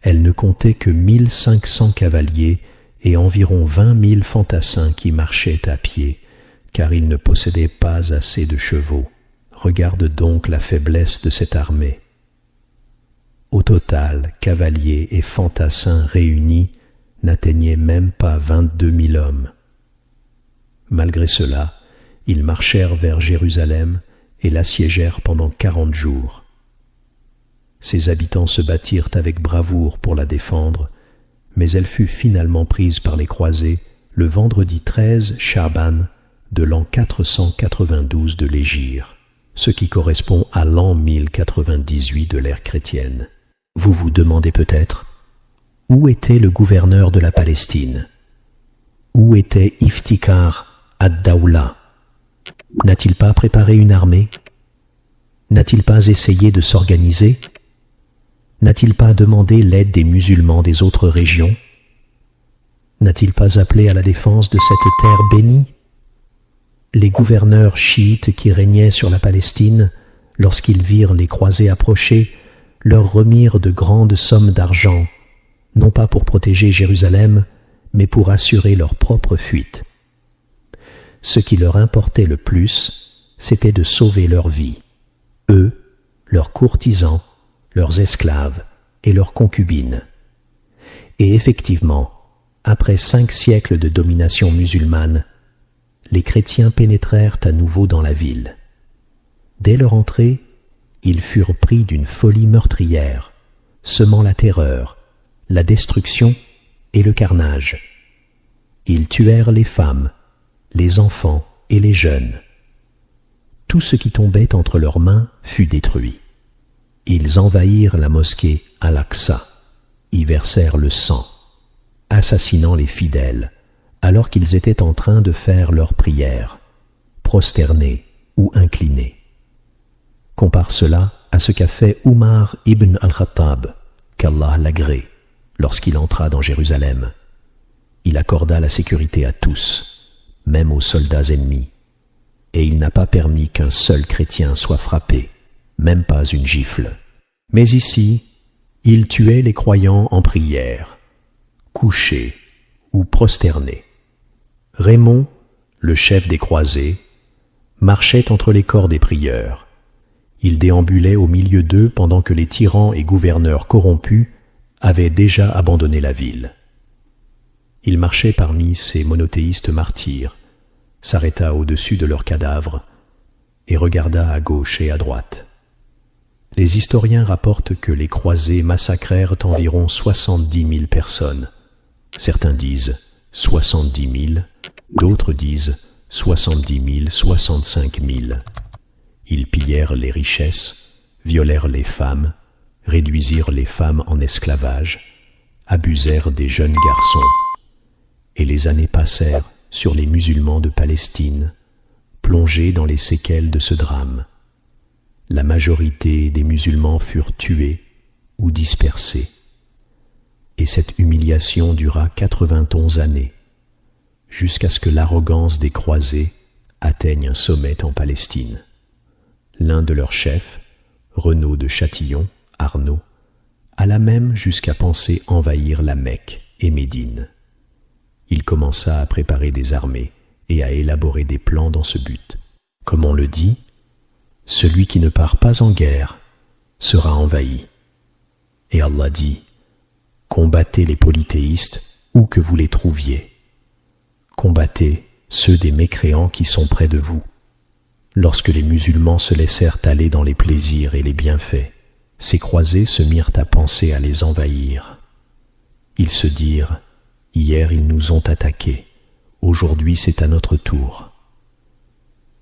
elle ne comptait que 1500 cavaliers et environ 20 000 fantassins qui marchaient à pied, car ils ne possédaient pas assez de chevaux. Regarde donc la faiblesse de cette armée. Au total, cavaliers et fantassins réunis, n'atteignait même pas 22 000 hommes. Malgré cela, ils marchèrent vers Jérusalem et l'assiégèrent pendant 40 jours. Ses habitants se battirent avec bravoure pour la défendre, mais elle fut finalement prise par les croisés le vendredi 13 Chaban de l'an 492 de l'Hégire, ce qui correspond à l'an 1098 de l'ère chrétienne. Vous vous demandez peut-être, où était le gouverneur de la Palestine? Où était Iftikhar ad-Dawla? N'a-t-il pas préparé une armée? N'a-t-il pas essayé de s'organiser? N'a-t-il pas demandé l'aide des musulmans des autres régions? N'a-t-il pas appelé à la défense de cette terre bénie? Les gouverneurs chiites qui régnaient sur la Palestine, lorsqu'ils virent les croisés approcher, leur remirent de grandes sommes d'argent, non pas pour protéger Jérusalem, mais pour assurer leur propre fuite. Ce qui leur importait le plus, c'était de sauver leur vie, eux, leurs courtisans, leurs esclaves et leurs concubines. Et effectivement, après 5 siècles de domination musulmane, les chrétiens pénétrèrent à nouveau dans la ville. Dès leur entrée, ils furent pris d'une folie meurtrière, semant la terreur, la destruction et le carnage. Ils tuèrent les femmes, les enfants et les jeunes. Tout ce qui tombait entre leurs mains fut détruit. Ils envahirent la mosquée Al-Aqsa, y versèrent le sang, assassinant les fidèles, alors qu'ils étaient en train de faire leur prière, prosternés ou inclinés. Compare cela à ce qu'a fait Umar ibn al-Khattab, qu'Allah l'agrée, lorsqu'il entra dans Jérusalem. Il accorda la sécurité à tous, même aux soldats ennemis, et il n'a pas permis qu'un seul chrétien soit frappé, même pas une gifle. Mais ici, il tuait les croyants en prière, couchés ou prosternés. Raymond, le chef des croisés, marchait entre les corps des prieurs. Il déambulait au milieu d'eux pendant que les tyrans et gouverneurs corrompus avaient déjà abandonné la ville. Il marchait parmi ces monothéistes martyrs, s'arrêta au-dessus de leurs cadavres et regarda à gauche et à droite. Les historiens rapportent que les croisés massacrèrent environ 70 000 personnes. Certains disent 70 000, d'autres disent 70 000, 65 000. Ils pillèrent les richesses, violèrent les femmes, réduisirent les femmes en esclavage, abusèrent des jeunes garçons. Et les années passèrent sur les musulmans de Palestine, plongés dans les séquelles de ce drame. La majorité des musulmans furent tués ou dispersés. Et cette humiliation dura 91 années, jusqu'à ce que l'arrogance des croisés atteigne un sommet en Palestine. L'un de leurs chefs, Renaud de Châtillon, Arnaud, alla même jusqu'à penser envahir la Mecque et Médine. Il commença à préparer des armées et à élaborer des plans dans ce but. Comme on le dit, celui qui ne part pas en guerre sera envahi. Et Allah dit, combattez les polythéistes où que vous les trouviez. Combattez ceux des mécréants qui sont près de vous. Lorsque les musulmans se laissèrent aller dans les plaisirs et les bienfaits, ces croisés se mirent à penser à les envahir. Ils se dirent, hier ils nous ont attaqués, aujourd'hui c'est à notre tour.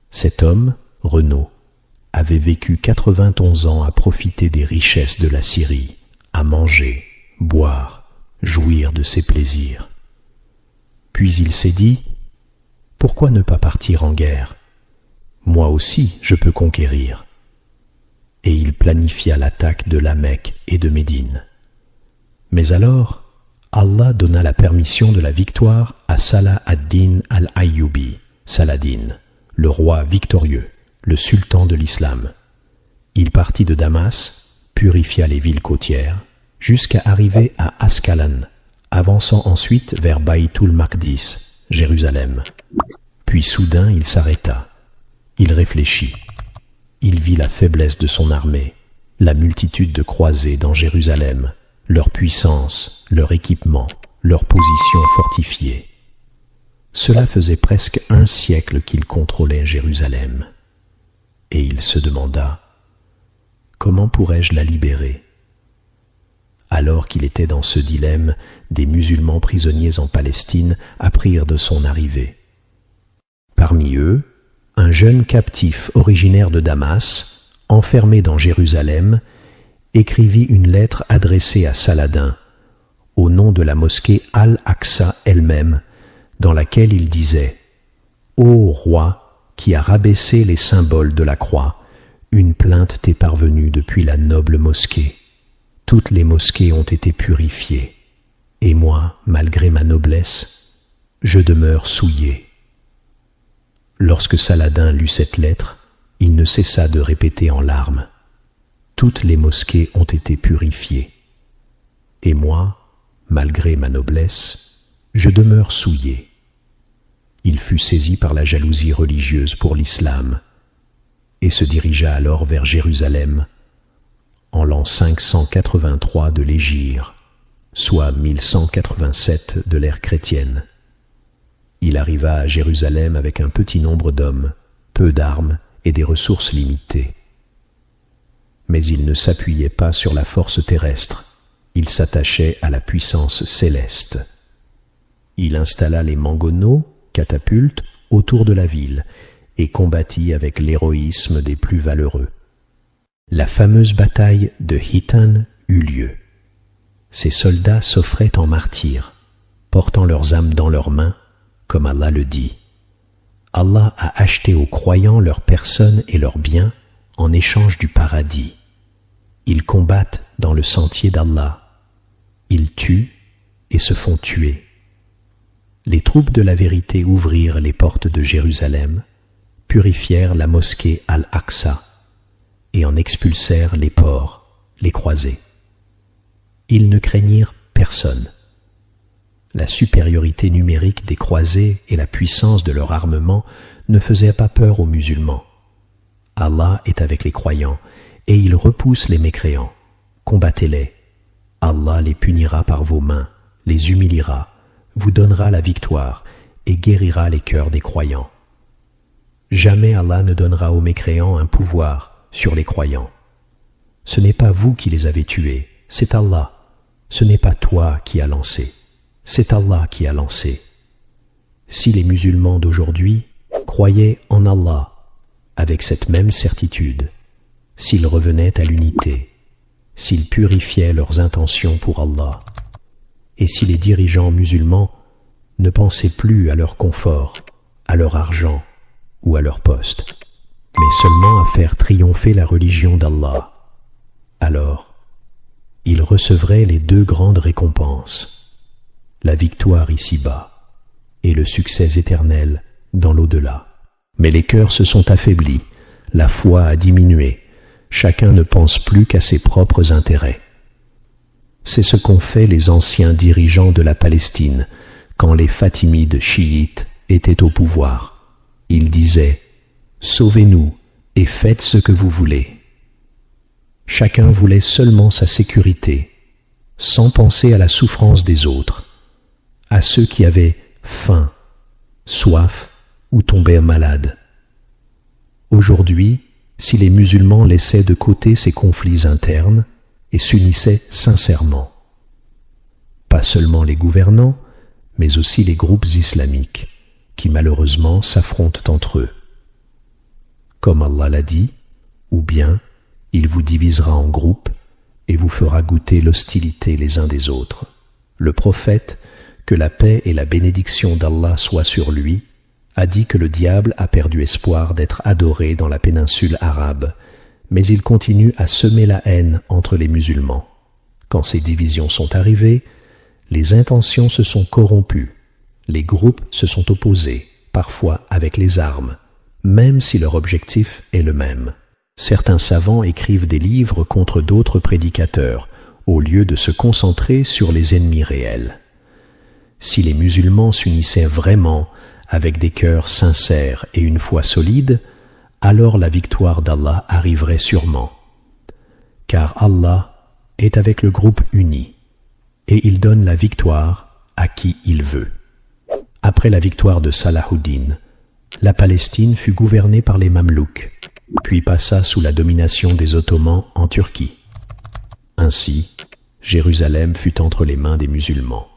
Cet homme, Renaud, avait vécu 91 ans à profiter des richesses de la Syrie, à manger, boire, jouir de ses plaisirs. Puis il s'est dit, pourquoi ne pas partir en guerre? Moi aussi je peux conquérir. Et il planifia l'attaque de la Mecque et de Médine. Mais alors, Allah donna la permission de la victoire à Salah ad-Din al-Ayyubi, Saladin, le roi victorieux, le sultan de l'islam. Il partit de Damas, purifia les villes côtières, jusqu'à arriver à Ascalon, avançant ensuite vers Baïtul Maqdis, Jérusalem. Puis soudain il s'arrêta. Il réfléchit. Il vit la faiblesse de son armée, la multitude de croisés dans Jérusalem, leur puissance, leur équipement, leur position fortifiée. Cela faisait presque 1 siècle qu'il contrôlait Jérusalem. Et il se demanda: comment pourrais-je la libérer? Alors qu'il était dans ce dilemme, des musulmans prisonniers en Palestine apprirent de son arrivée. Parmi eux, un jeune captif originaire de Damas, enfermé dans Jérusalem, écrivit une lettre adressée à Saladin, au nom de la mosquée Al-Aqsa elle-même, dans laquelle il disait: « Ô roi qui a rabaissé les symboles de la croix, une plainte t'est parvenue depuis la noble mosquée. Toutes les mosquées ont été purifiées, et moi, malgré ma noblesse, je demeure souillé. » Lorsque Saladin lut cette lettre, il ne cessa de répéter en larmes: « Toutes les mosquées ont été purifiées, et moi, malgré ma noblesse, je demeure souillé. » Il fut saisi par la jalousie religieuse pour l'islam et se dirigea alors vers Jérusalem en l'an 583 de l'Hégire, soit 1187 de l'ère chrétienne. Il arriva à Jérusalem avec un petit nombre d'hommes, peu d'armes et des ressources limitées. Mais il ne s'appuyait pas sur la force terrestre, il s'attachait à la puissance céleste. Il installa les mangonneaux, catapultes, autour de la ville et combattit avec l'héroïsme des plus valeureux. La fameuse bataille de Hittan eut lieu. Ces soldats s'offraient en martyrs, portant leurs âmes dans leurs mains, comme Allah le dit. Allah a acheté aux croyants leurs personnes et leurs biens en échange du paradis. Ils combattent dans le sentier d'Allah. Ils tuent et se font tuer. Les troupes de la vérité ouvrirent les portes de Jérusalem, purifièrent la mosquée Al-Aqsa et en expulsèrent les porcs, les croisés. Ils ne craignirent personne. La supériorité numérique des croisés et la puissance de leur armement ne faisaient pas peur aux musulmans. Allah est avec les croyants et il repousse les mécréants. Combattez-les. Allah les punira par vos mains, les humiliera, vous donnera la victoire et guérira les cœurs des croyants. Jamais Allah ne donnera aux mécréants un pouvoir sur les croyants. Ce n'est pas vous qui les avez tués, c'est Allah. Ce n'est pas toi qui as lancé, c'est Allah qui a lancé. Si les musulmans d'aujourd'hui croyaient en Allah avec cette même certitude, s'ils revenaient à l'unité, s'ils purifiaient leurs intentions pour Allah, et si les dirigeants musulmans ne pensaient plus à leur confort, à leur argent ou à leur poste, mais seulement à faire triompher la religion d'Allah, alors ils recevraient les 2 grandes récompenses, la victoire ici-bas et le succès éternel dans l'au-delà. Mais les cœurs se sont affaiblis, la foi a diminué, chacun ne pense plus qu'à ses propres intérêts. C'est ce qu'ont fait les anciens dirigeants de la Palestine quand les Fatimides chiites étaient au pouvoir. Ils disaient « Sauvez-nous et faites ce que vous voulez ». Chacun voulait seulement sa sécurité, sans penser à la souffrance des autres, à ceux qui avaient faim, soif ou tombaient malades. Aujourd'hui, si les musulmans laissaient de côté ces conflits internes et s'unissaient sincèrement, pas seulement les gouvernants, mais aussi les groupes islamiques, qui malheureusement s'affrontent entre eux. Comme Allah l'a dit, ou bien il vous divisera en groupes et vous fera goûter l'hostilité les uns des autres. Le prophète, que la paix et la bénédiction d'Allah soient sur lui, a dit que le diable a perdu espoir d'être adoré dans la péninsule arabe, mais il continue à semer la haine entre les musulmans. Quand ces divisions sont arrivées, les intentions se sont corrompues, les groupes se sont opposés, parfois avec les armes, même si leur objectif est le même. Certains savants écrivent des livres contre d'autres prédicateurs, au lieu de se concentrer sur les ennemis réels. Si les musulmans s'unissaient vraiment avec des cœurs sincères et une foi solide, alors la victoire d'Allah arriverait sûrement. Car Allah est avec le groupe uni, et il donne la victoire à qui il veut. Après la victoire de Salahuddin, la Palestine fut gouvernée par les Mamelouks, puis passa sous la domination des Ottomans en Turquie. Ainsi, Jérusalem fut entre les mains des musulmans.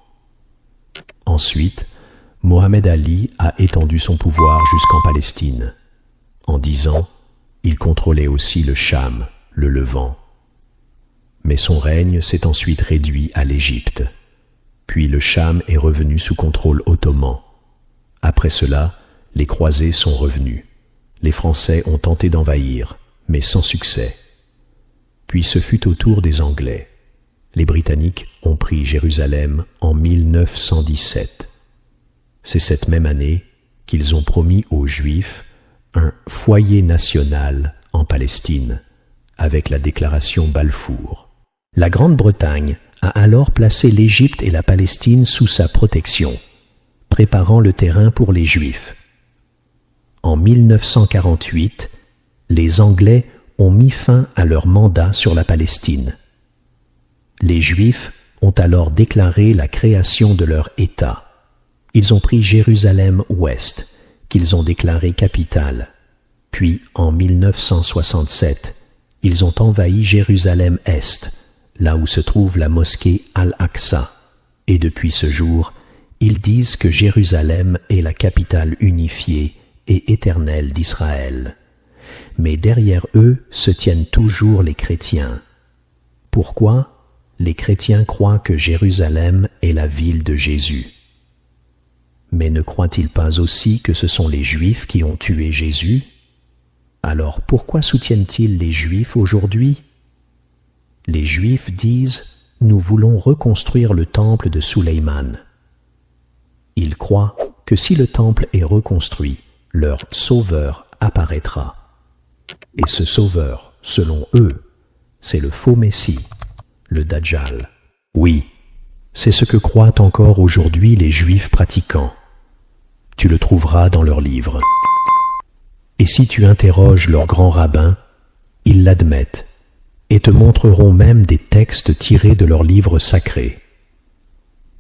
Ensuite, Mohammed Ali a étendu son pouvoir jusqu'en Palestine. En 10 ans, il contrôlait aussi le Cham, le Levant. Mais son règne s'est ensuite réduit à l'Égypte. Puis le Cham est revenu sous contrôle ottoman. Après cela, les croisés sont revenus. Les Français ont tenté d'envahir, mais sans succès. Puis ce fut au tour des Anglais. Les Britanniques ont pris Jérusalem en 1917. C'est cette même année qu'ils ont promis aux Juifs un foyer national en Palestine, avec la déclaration Balfour. La Grande-Bretagne a alors placé l'Égypte et la Palestine sous sa protection, préparant le terrain pour les Juifs. En 1948, les Anglais ont mis fin à leur mandat sur la Palestine. Les Juifs ont alors déclaré la création de leur État. Ils ont pris Jérusalem-Ouest, qu'ils ont déclaré capitale. Puis, en 1967, ils ont envahi Jérusalem-Est, là où se trouve la mosquée Al-Aqsa. Et depuis ce jour, ils disent que Jérusalem est la capitale unifiée et éternelle d'Israël. Mais derrière eux se tiennent toujours les chrétiens. Pourquoi ? Les chrétiens croient que Jérusalem est la ville de Jésus. Mais ne croient-ils pas aussi que ce sont les Juifs qui ont tué Jésus ? Alors pourquoi soutiennent-ils les Juifs aujourd'hui ? Les Juifs disent « Nous voulons reconstruire le temple de Suleiman ». Ils croient que si le temple est reconstruit, leur sauveur apparaîtra. Et ce sauveur, selon eux, c'est le faux Messie, le Dajjal. Oui, c'est ce que croient encore aujourd'hui les Juifs pratiquants. Tu le trouveras dans leurs livres. Et si tu interroges leurs grands rabbins, ils l'admettent et te montreront même des textes tirés de leurs livres sacrés.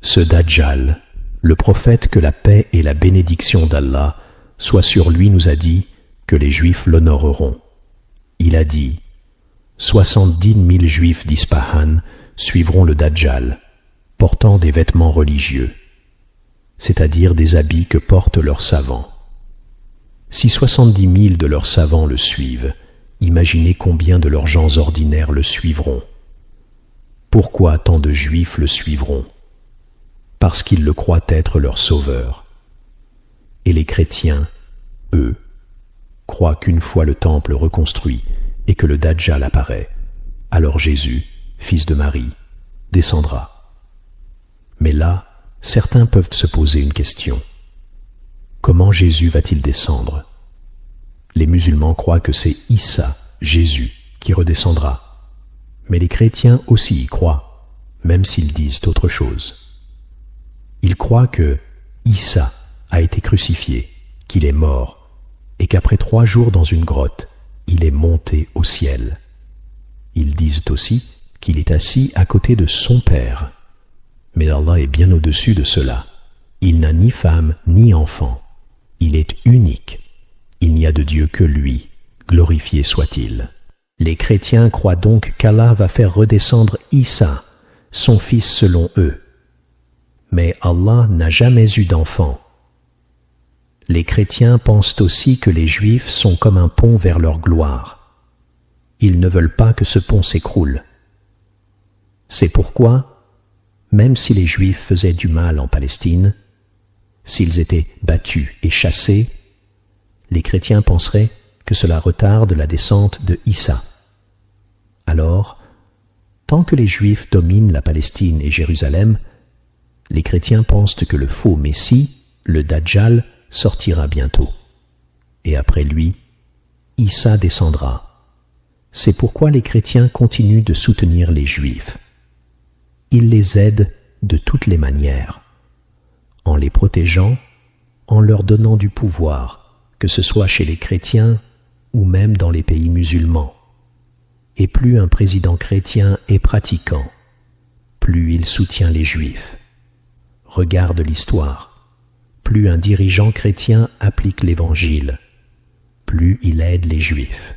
Ce Dajjal, le prophète que la paix et la bénédiction d'Allah soient sur lui, nous a dit que les Juifs l'honoreront. Il a dit « 70 000 Juifs d'Ispahan suivront le Dajjal, portant des vêtements religieux, c'est-à-dire des habits que portent leurs savants. Si 70 000 de leurs savants le suivent, imaginez combien de leurs gens ordinaires le suivront. Pourquoi tant de Juifs le suivront ? Parce qu'ils le croient être leur sauveur. Et les chrétiens, eux, croient qu'une fois le temple reconstruit et que le Dajjal apparaît, alors Jésus, fils de Marie, descendra. Mais là, certains peuvent se poser une question. Comment Jésus va-t-il descendre ? Les musulmans croient que c'est Issa, Jésus, qui redescendra. Mais les chrétiens aussi y croient, même s'ils disent autre chose. Ils croient que Issa a été crucifié, qu'il est mort, et qu'après 3 jours dans une grotte, il est monté au ciel. Ils disent aussi qu'il est assis à côté de son Père. Mais Allah est bien au-dessus de cela. Il n'a ni femme ni enfant. Il est unique. Il n'y a de Dieu que lui, glorifié soit-il. Les chrétiens croient donc qu'Allah va faire redescendre Issa, son fils selon eux. Mais Allah n'a jamais eu d'enfant. Les chrétiens pensent aussi que les Juifs sont comme un pont vers leur gloire. Ils ne veulent pas que ce pont s'écroule. C'est pourquoi, même si les Juifs faisaient du mal en Palestine, s'ils étaient battus et chassés, les chrétiens penseraient que cela retarde la descente de Issa. Alors, tant que les Juifs dominent la Palestine et Jérusalem, les chrétiens pensent que le faux Messie, le Dajjal, sortira bientôt. Et après lui, Issa descendra. C'est pourquoi les chrétiens continuent de soutenir les Juifs. Ils les aident de toutes les manières, en les protégeant, en leur donnant du pouvoir, que ce soit chez les chrétiens ou même dans les pays musulmans. Et plus un président chrétien est pratiquant, plus il soutient les Juifs. regarde l'histoire. Plus un dirigeant chrétien applique l'Évangile, plus il aide les Juifs.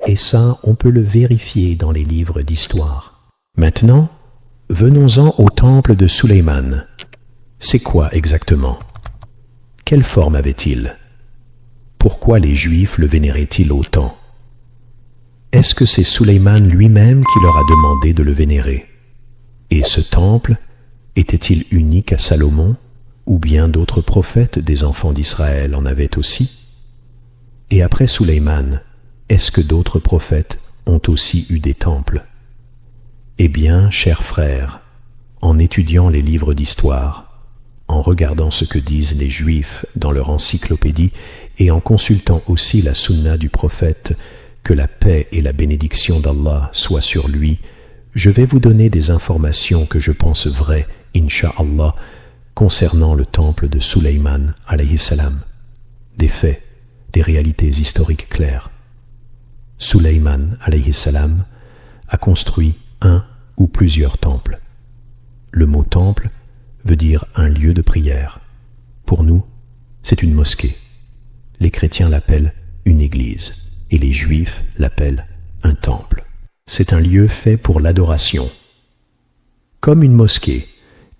Et ça, on peut le vérifier dans les livres d'histoire. Maintenant, venons-en au temple de Sulayman. C'est quoi exactement? Quelle forme avait-il? Pourquoi les Juifs le vénéraient-ils autant? Est-ce que c'est Sulayman lui-même qui leur a demandé de le vénérer? Et ce temple était-il unique à Salomon, ou bien d'autres prophètes des enfants d'Israël en avaient aussi? Et après Sulayman, est-ce que d'autres prophètes ont aussi eu des temples? Eh bien, chers frères, en étudiant les livres d'histoire, en regardant ce que disent les Juifs dans leur encyclopédie et en consultant aussi la sunna du prophète, que la paix et la bénédiction d'Allah soient sur lui, je vais vous donner des informations que je pense vraies, incha'Allah, concernant le temple de Sulayman, alayhi salam. Des faits, des réalités historiques claires. Sulayman, alayhi salam, a construit un ou plusieurs temples. Le mot temple veut dire un lieu de prière. Pour nous, c'est une mosquée. Les chrétiens l'appellent une église et les juifs l'appellent un temple. C'est un lieu fait pour l'adoration. Comme une mosquée,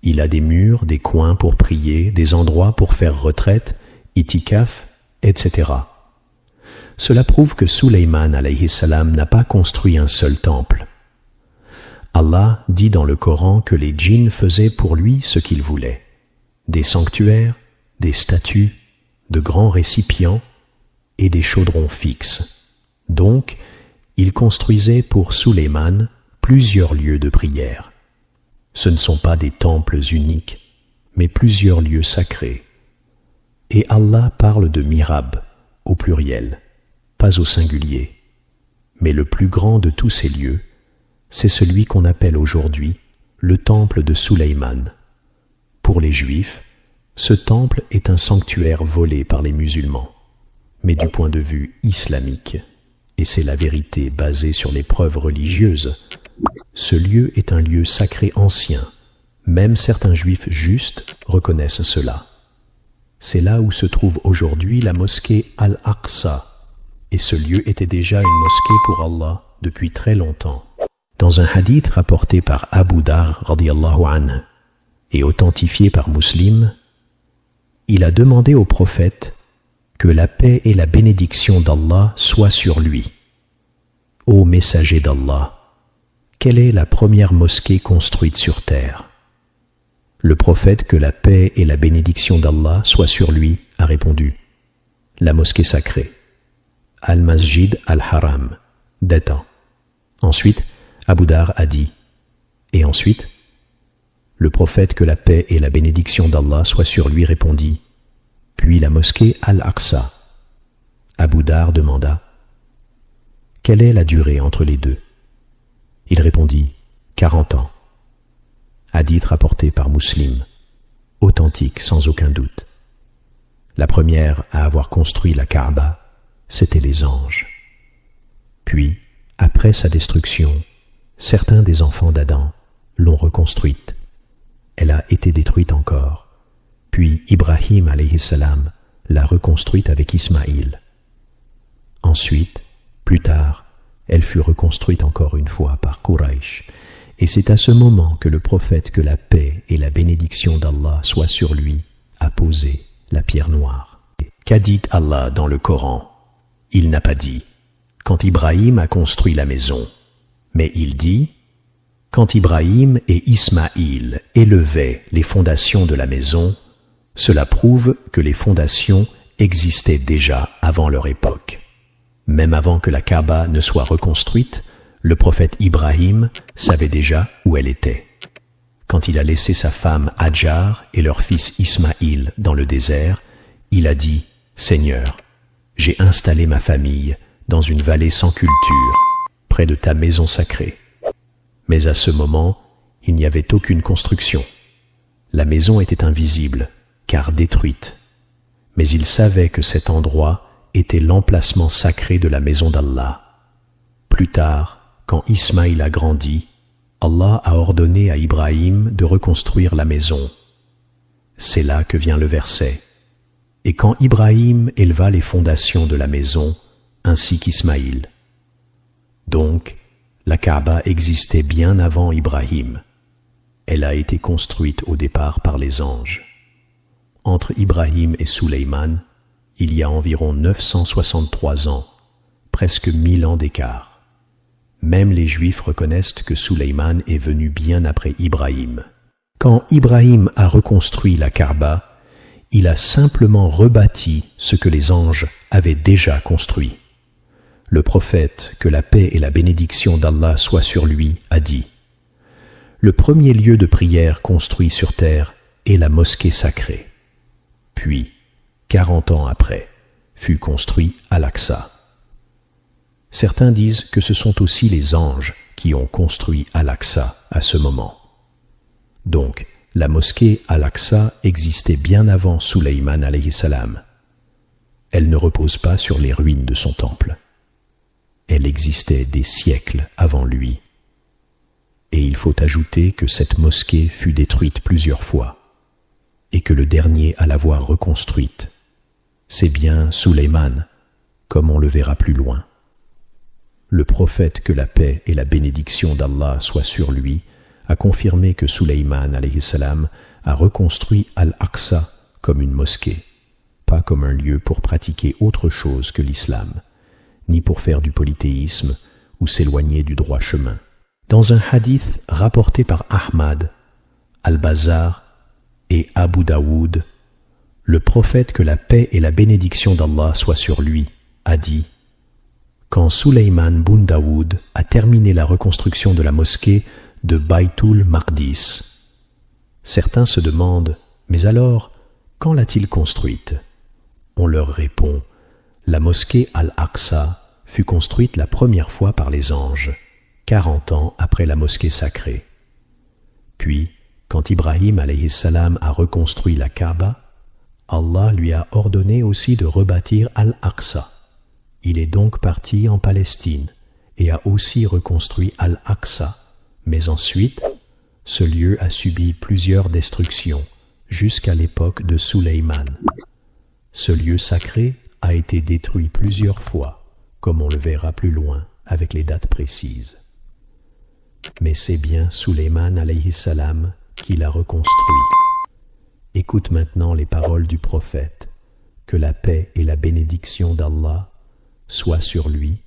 il a des murs, des coins pour prier, des endroits pour faire retraite, itikaf, etc. Cela prouve que Sulayman alayhi salam n'a pas construit un seul temple. Allah dit dans le Coran que les djinns faisaient pour lui ce qu'ils voulaient. Des sanctuaires, des statues, de grands récipients et des chaudrons fixes. Donc, il construisait pour Sulayman plusieurs lieux de prière. Ce ne sont pas des temples uniques, mais plusieurs lieux sacrés. Et Allah parle de mihrab, au pluriel, pas au singulier. Mais le plus grand de tous ces lieux, c'est celui qu'on appelle aujourd'hui le temple de Sulayman. Pour les Juifs, ce temple est un sanctuaire volé par les musulmans, mais du point de vue islamique, et c'est la vérité basée sur les preuves religieuses, ce lieu est un lieu sacré ancien. Même certains Juifs justes reconnaissent cela. C'est là où se trouve aujourd'hui la mosquée Al-Aqsa, et ce lieu était déjà une mosquée pour Allah depuis très longtemps. Dans un hadith rapporté par Abu Dar radiyallahu anhu et authentifié par Muslim, il a demandé au prophète que la paix et la bénédiction d'Allah soient sur lui. Ô messager d'Allah, quelle est la première mosquée construite sur terre? Le prophète, que la paix et la bénédiction d'Allah soient sur lui, a répondu: la mosquée sacrée, Al-Masjid Al-Haram, d'Atan. Ensuite, Abu Dar a dit: et ensuite? Le prophète, que la paix et la bénédiction d'Allah soient sur lui, répondit: puis la mosquée Al-Aqsa. Abu Dar demanda: quelle est la durée entre les deux? Il répondit: 40 ans. Hadith rapporté par Muslim, authentique sans aucun doute. La première à avoir construit la Kaaba, c'étaient les anges. Puis, après sa destruction, certains des enfants d'Adam l'ont reconstruite. Elle a été détruite encore. Puis Ibrahim alayhi salam l'a reconstruite avec Ismaïl. Ensuite, plus tard, elle fut reconstruite encore une fois par Quraysh. Et c'est à ce moment que le prophète, que la paix et la bénédiction d'Allah soient sur lui, a posé la pierre noire. Qu'a dit Allah dans le Coran? Il n'a pas dit « quand Ibrahim a construit la maison », mais il dit « quand Ibrahim et Ismaïl élevaient les fondations de la maison », cela prouve que les fondations existaient déjà avant leur époque. Même avant que la Kaaba ne soit reconstruite, le prophète Ibrahim savait déjà où elle était. Quand il a laissé sa femme Hajar et leur fils Ismaïl dans le désert, il a dit « Seigneur, j'ai installé ma famille dans une vallée sans culture, près de ta maison sacrée. » Mais à ce moment, il n'y avait aucune construction. La maison était invisible, car détruite. Mais il savait que cet endroit était l'emplacement sacré de la maison d'Allah. Plus tard, quand Ismaïl a grandi, Allah a ordonné à Ibrahim de reconstruire la maison C'est là que vient le verset. Et quand Ibrahim éleva les fondations de la maison, ainsi qu'Ismaïl. Donc, la Kaaba existait bien avant Ibrahim. Elle a été construite au départ par les anges. Entre Ibrahim et Suleyman, il y a environ 963 ans, presque 1000 ans d'écart. Même les Juifs reconnaissent que Suleyman est venu bien après Ibrahim. Quand Ibrahim a reconstruit la Kaaba, il a simplement rebâti ce que les anges avaient déjà construit. Le prophète, que la paix et la bénédiction d'Allah soient sur lui, a dit « Le premier lieu de prière construit sur terre est la mosquée sacrée. » Puis, 40 ans après, fut construit Al-Aqsa. Certains disent que ce sont aussi les anges qui ont construit Al-Aqsa à ce moment. Donc, la mosquée Al-Aqsa existait bien avant Suleyman alayhi salam. Elle ne repose pas sur les ruines de son temple. Elle existait des siècles avant lui. Et il faut ajouter que cette mosquée fut détruite plusieurs fois, et que le dernier à l'avoir reconstruite, c'est bien Suleyman, comme on le verra plus loin. Le prophète, que la paix et la bénédiction d'Allah soient sur lui, a confirmé que Suleyman alayhi salam a reconstruit Al-Aqsa comme une mosquée, pas comme un lieu pour pratiquer autre chose que l'islam, ni pour faire du polythéisme ou s'éloigner du droit chemin. Dans un hadith rapporté par Ahmad, Al-Bazar et Abu Daoud, le prophète, que la paix et la bénédiction d'Allah soient sur lui, a dit « Quand Suleyman bun Daoud a terminé la reconstruction de la mosquée de Baytul Maqdis, certains se demandent « Mais alors, quand l'a-t-il construite ?» On leur répond « La mosquée Al-Aqsa fut construite la première fois par les anges, 40 ans après la mosquée sacrée. Puis, quand Ibrahim alayhi salam a reconstruit la Kaaba, Allah lui a ordonné aussi de rebâtir Al-Aqsa. Il est donc parti en Palestine et a aussi reconstruit Al-Aqsa, mais ensuite, ce lieu a subi plusieurs destructions jusqu'à l'époque de Suleyman. Ce lieu sacré a été détruit plusieurs fois, comme on le verra plus loin avec les dates précises. Mais c'est bien Suleyman alayhi salam qui l'a reconstruit. Écoute maintenant les paroles du prophète, que la paix et la bénédiction d'Allah soient sur lui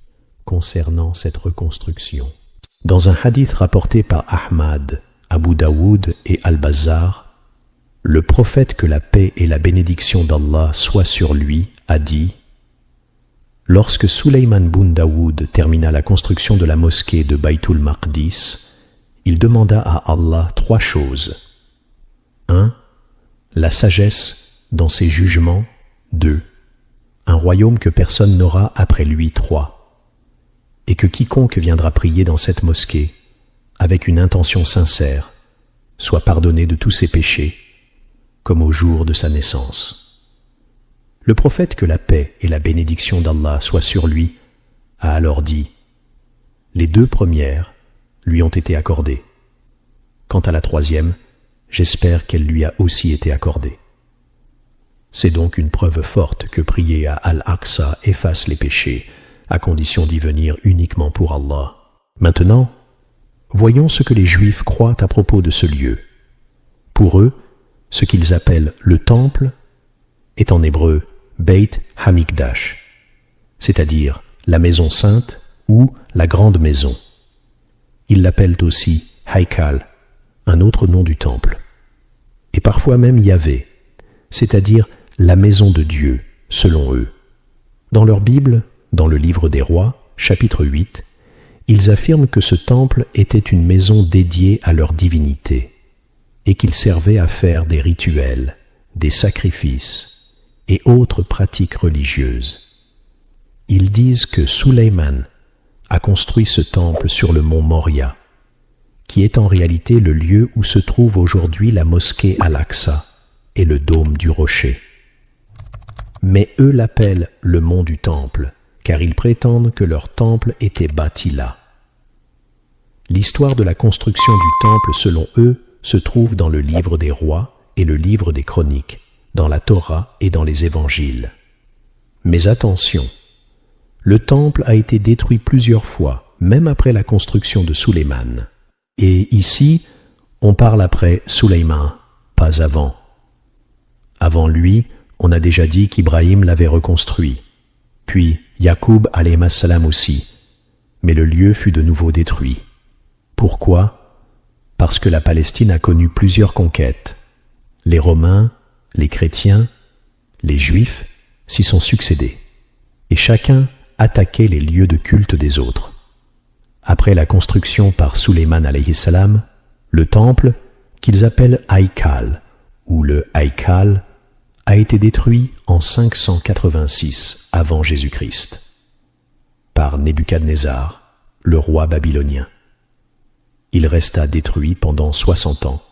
concernant cette reconstruction. Dans un hadith rapporté par Ahmad, Abu Daoud et Al-Bazar, le prophète, que la paix et la bénédiction d'Allah soient sur lui, a dit « Lorsque Suleyman bun Daoud termina la construction de la mosquée de Baytul Maqdis, il demanda à Allah 3 choses. 1. La sagesse dans ses jugements. 2. Un royaume que personne n'aura après lui. 3. Et que quiconque viendra prier dans cette mosquée, avec une intention sincère, soit pardonné de tous ses péchés, comme au jour de sa naissance. » Le prophète, que la paix et la bénédiction d'Allah soient sur lui, a alors dit « Les 2 premières lui ont été accordées. Quant à la 3e, j'espère qu'elle lui a aussi été accordée. » C'est donc une preuve forte que prier à Al-Aqsa efface les péchés, à condition d'y venir uniquement pour Allah. Maintenant, voyons ce que les Juifs croient à propos de ce lieu. Pour eux, ce qu'ils appellent le temple est en hébreu Beit Hamikdash, c'est-à-dire la maison sainte ou la grande maison. Ils l'appellent aussi Haikal, un autre nom du temple, et parfois même Yahvé, c'est-à-dire la maison de Dieu, selon eux. Dans leur Bible, dans le livre des Rois, chapitre 8, ils affirment que ce temple était une maison dédiée à leur divinité, et qu'il servait à faire des rituels, des sacrifices et autres pratiques religieuses. Ils disent que Suleyman a construit ce temple sur le mont Moria, qui est en réalité le lieu où se trouve aujourd'hui la mosquée Al-Aqsa et le dôme du rocher. Mais eux l'appellent le mont du temple, car ils prétendent que leur temple était bâti là. L'histoire de la construction du temple, selon eux, se trouve dans le livre des Rois et le livre des Chroniques, dans la Torah et dans les Évangiles. Mais attention, le temple a été détruit plusieurs fois, même après la construction de Sulayman. Et ici, on parle après Sulayman, pas avant. Avant lui, on a déjà dit qu'Ibrahim l'avait reconstruit, puis Yacoub alayhi salam aussi, mais le lieu fut de nouveau détruit. Pourquoi ? Parce que la Palestine a connu plusieurs conquêtes. Les Romains, les chrétiens, les Juifs s'y sont succédés, et chacun attaquait les lieux de culte des autres. Après la construction par Sulayman alayhi salam, le temple, qu'ils appellent Haïkal, ou le Haïkal, a été détruit en 586 avant Jésus-Christ, par Nebuchadnezzar, le roi babylonien. Il resta détruit pendant 60 ans,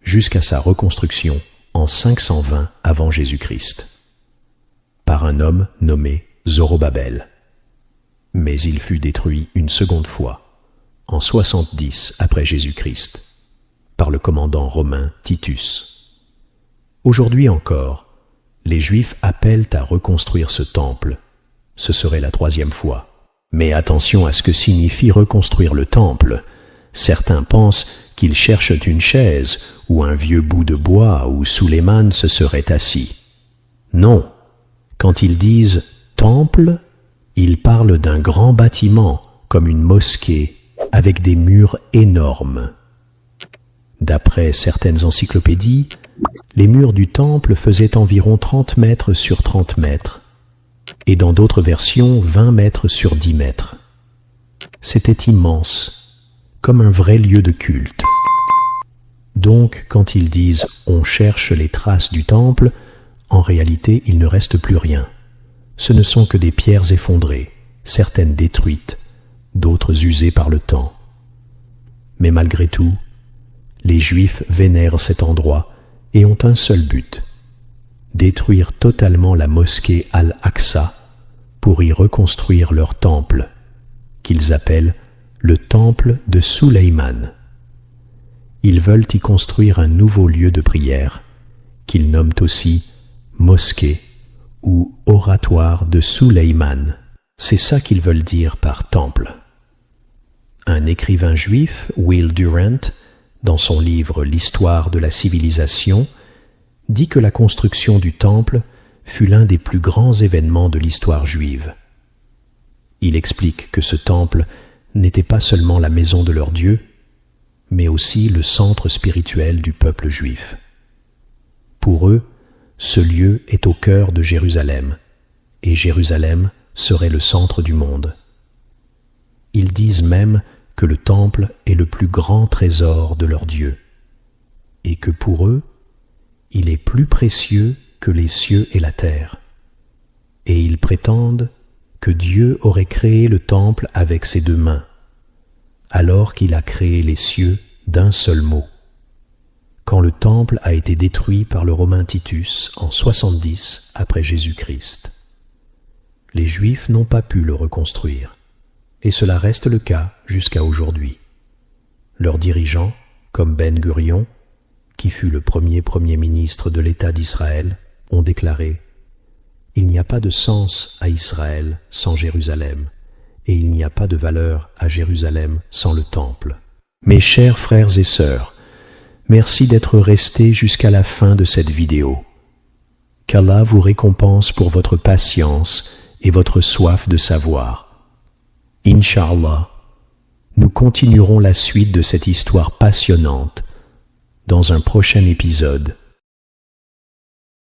jusqu'à sa reconstruction en 520 avant Jésus-Christ, par un homme nommé Zorobabel. Mais il fut détruit une seconde fois, en 70 après Jésus-Christ, par le commandant romain Titus. Aujourd'hui encore, les Juifs appellent à reconstruire ce temple. Ce serait la 3e fois. Mais attention à ce que signifie reconstruire le temple. Certains pensent qu'ils cherchent une chaise ou un vieux bout de bois où Sulayman se serait assis. Non, quand ils disent « temple », ils parlent d'un grand bâtiment, comme une mosquée, avec des murs énormes. D'après certaines encyclopédies, les murs du temple faisaient environ 30 mètres sur 30 mètres, et dans d'autres versions 20 mètres sur 10 mètres. C'était immense, comme un vrai lieu de culte. Donc, quand ils disent « on cherche les traces du temple », en réalité il ne reste plus rien. Ce ne sont que des pierres effondrées, certaines détruites, d'autres usées par le temps. Mais malgré tout, les Juifs vénèrent cet endroit et ont un seul but, détruire totalement la mosquée Al-Aqsa pour y reconstruire leur temple, qu'ils appellent le temple de Sulayman. Ils veulent y construire un nouveau lieu de prière, qu'ils nomment aussi mosquée ou oratoire de Sulayman. C'est ça qu'ils veulent dire par temple. Un écrivain juif, Will Durant, dans son livre « L'histoire de la civilisation », dit que la construction du temple fut l'un des plus grands événements de l'histoire juive. Il explique que ce temple n'était pas seulement la maison de leur Dieu, mais aussi le centre spirituel du peuple juif. Pour eux, ce lieu est au cœur de Jérusalem, et Jérusalem serait le centre du monde. Ils disent même que le temple est le plus grand trésor de leur Dieu, et que pour eux, il est plus précieux que les cieux et la terre. Et ils prétendent que Dieu aurait créé le temple avec ses 2 mains, alors qu'il a créé les cieux d'un seul mot. Quand le temple a été détruit par le romain Titus en 70 après Jésus-Christ. Les Juifs n'ont pas pu le reconstruire, et cela reste le cas jusqu'à aujourd'hui. Leurs dirigeants, comme Ben Gurion, qui fut le premier ministre de l'État d'Israël, ont déclaré « Il n'y a pas de sens à Israël sans Jérusalem, et il n'y a pas de valeur à Jérusalem sans le temple. » Mes chers frères et sœurs, merci d'être restés jusqu'à la fin de cette vidéo. Qu'Allah vous récompense pour votre patience et votre soif de savoir. Inch'Allah, nous continuerons la suite de cette histoire passionnante dans un prochain épisode.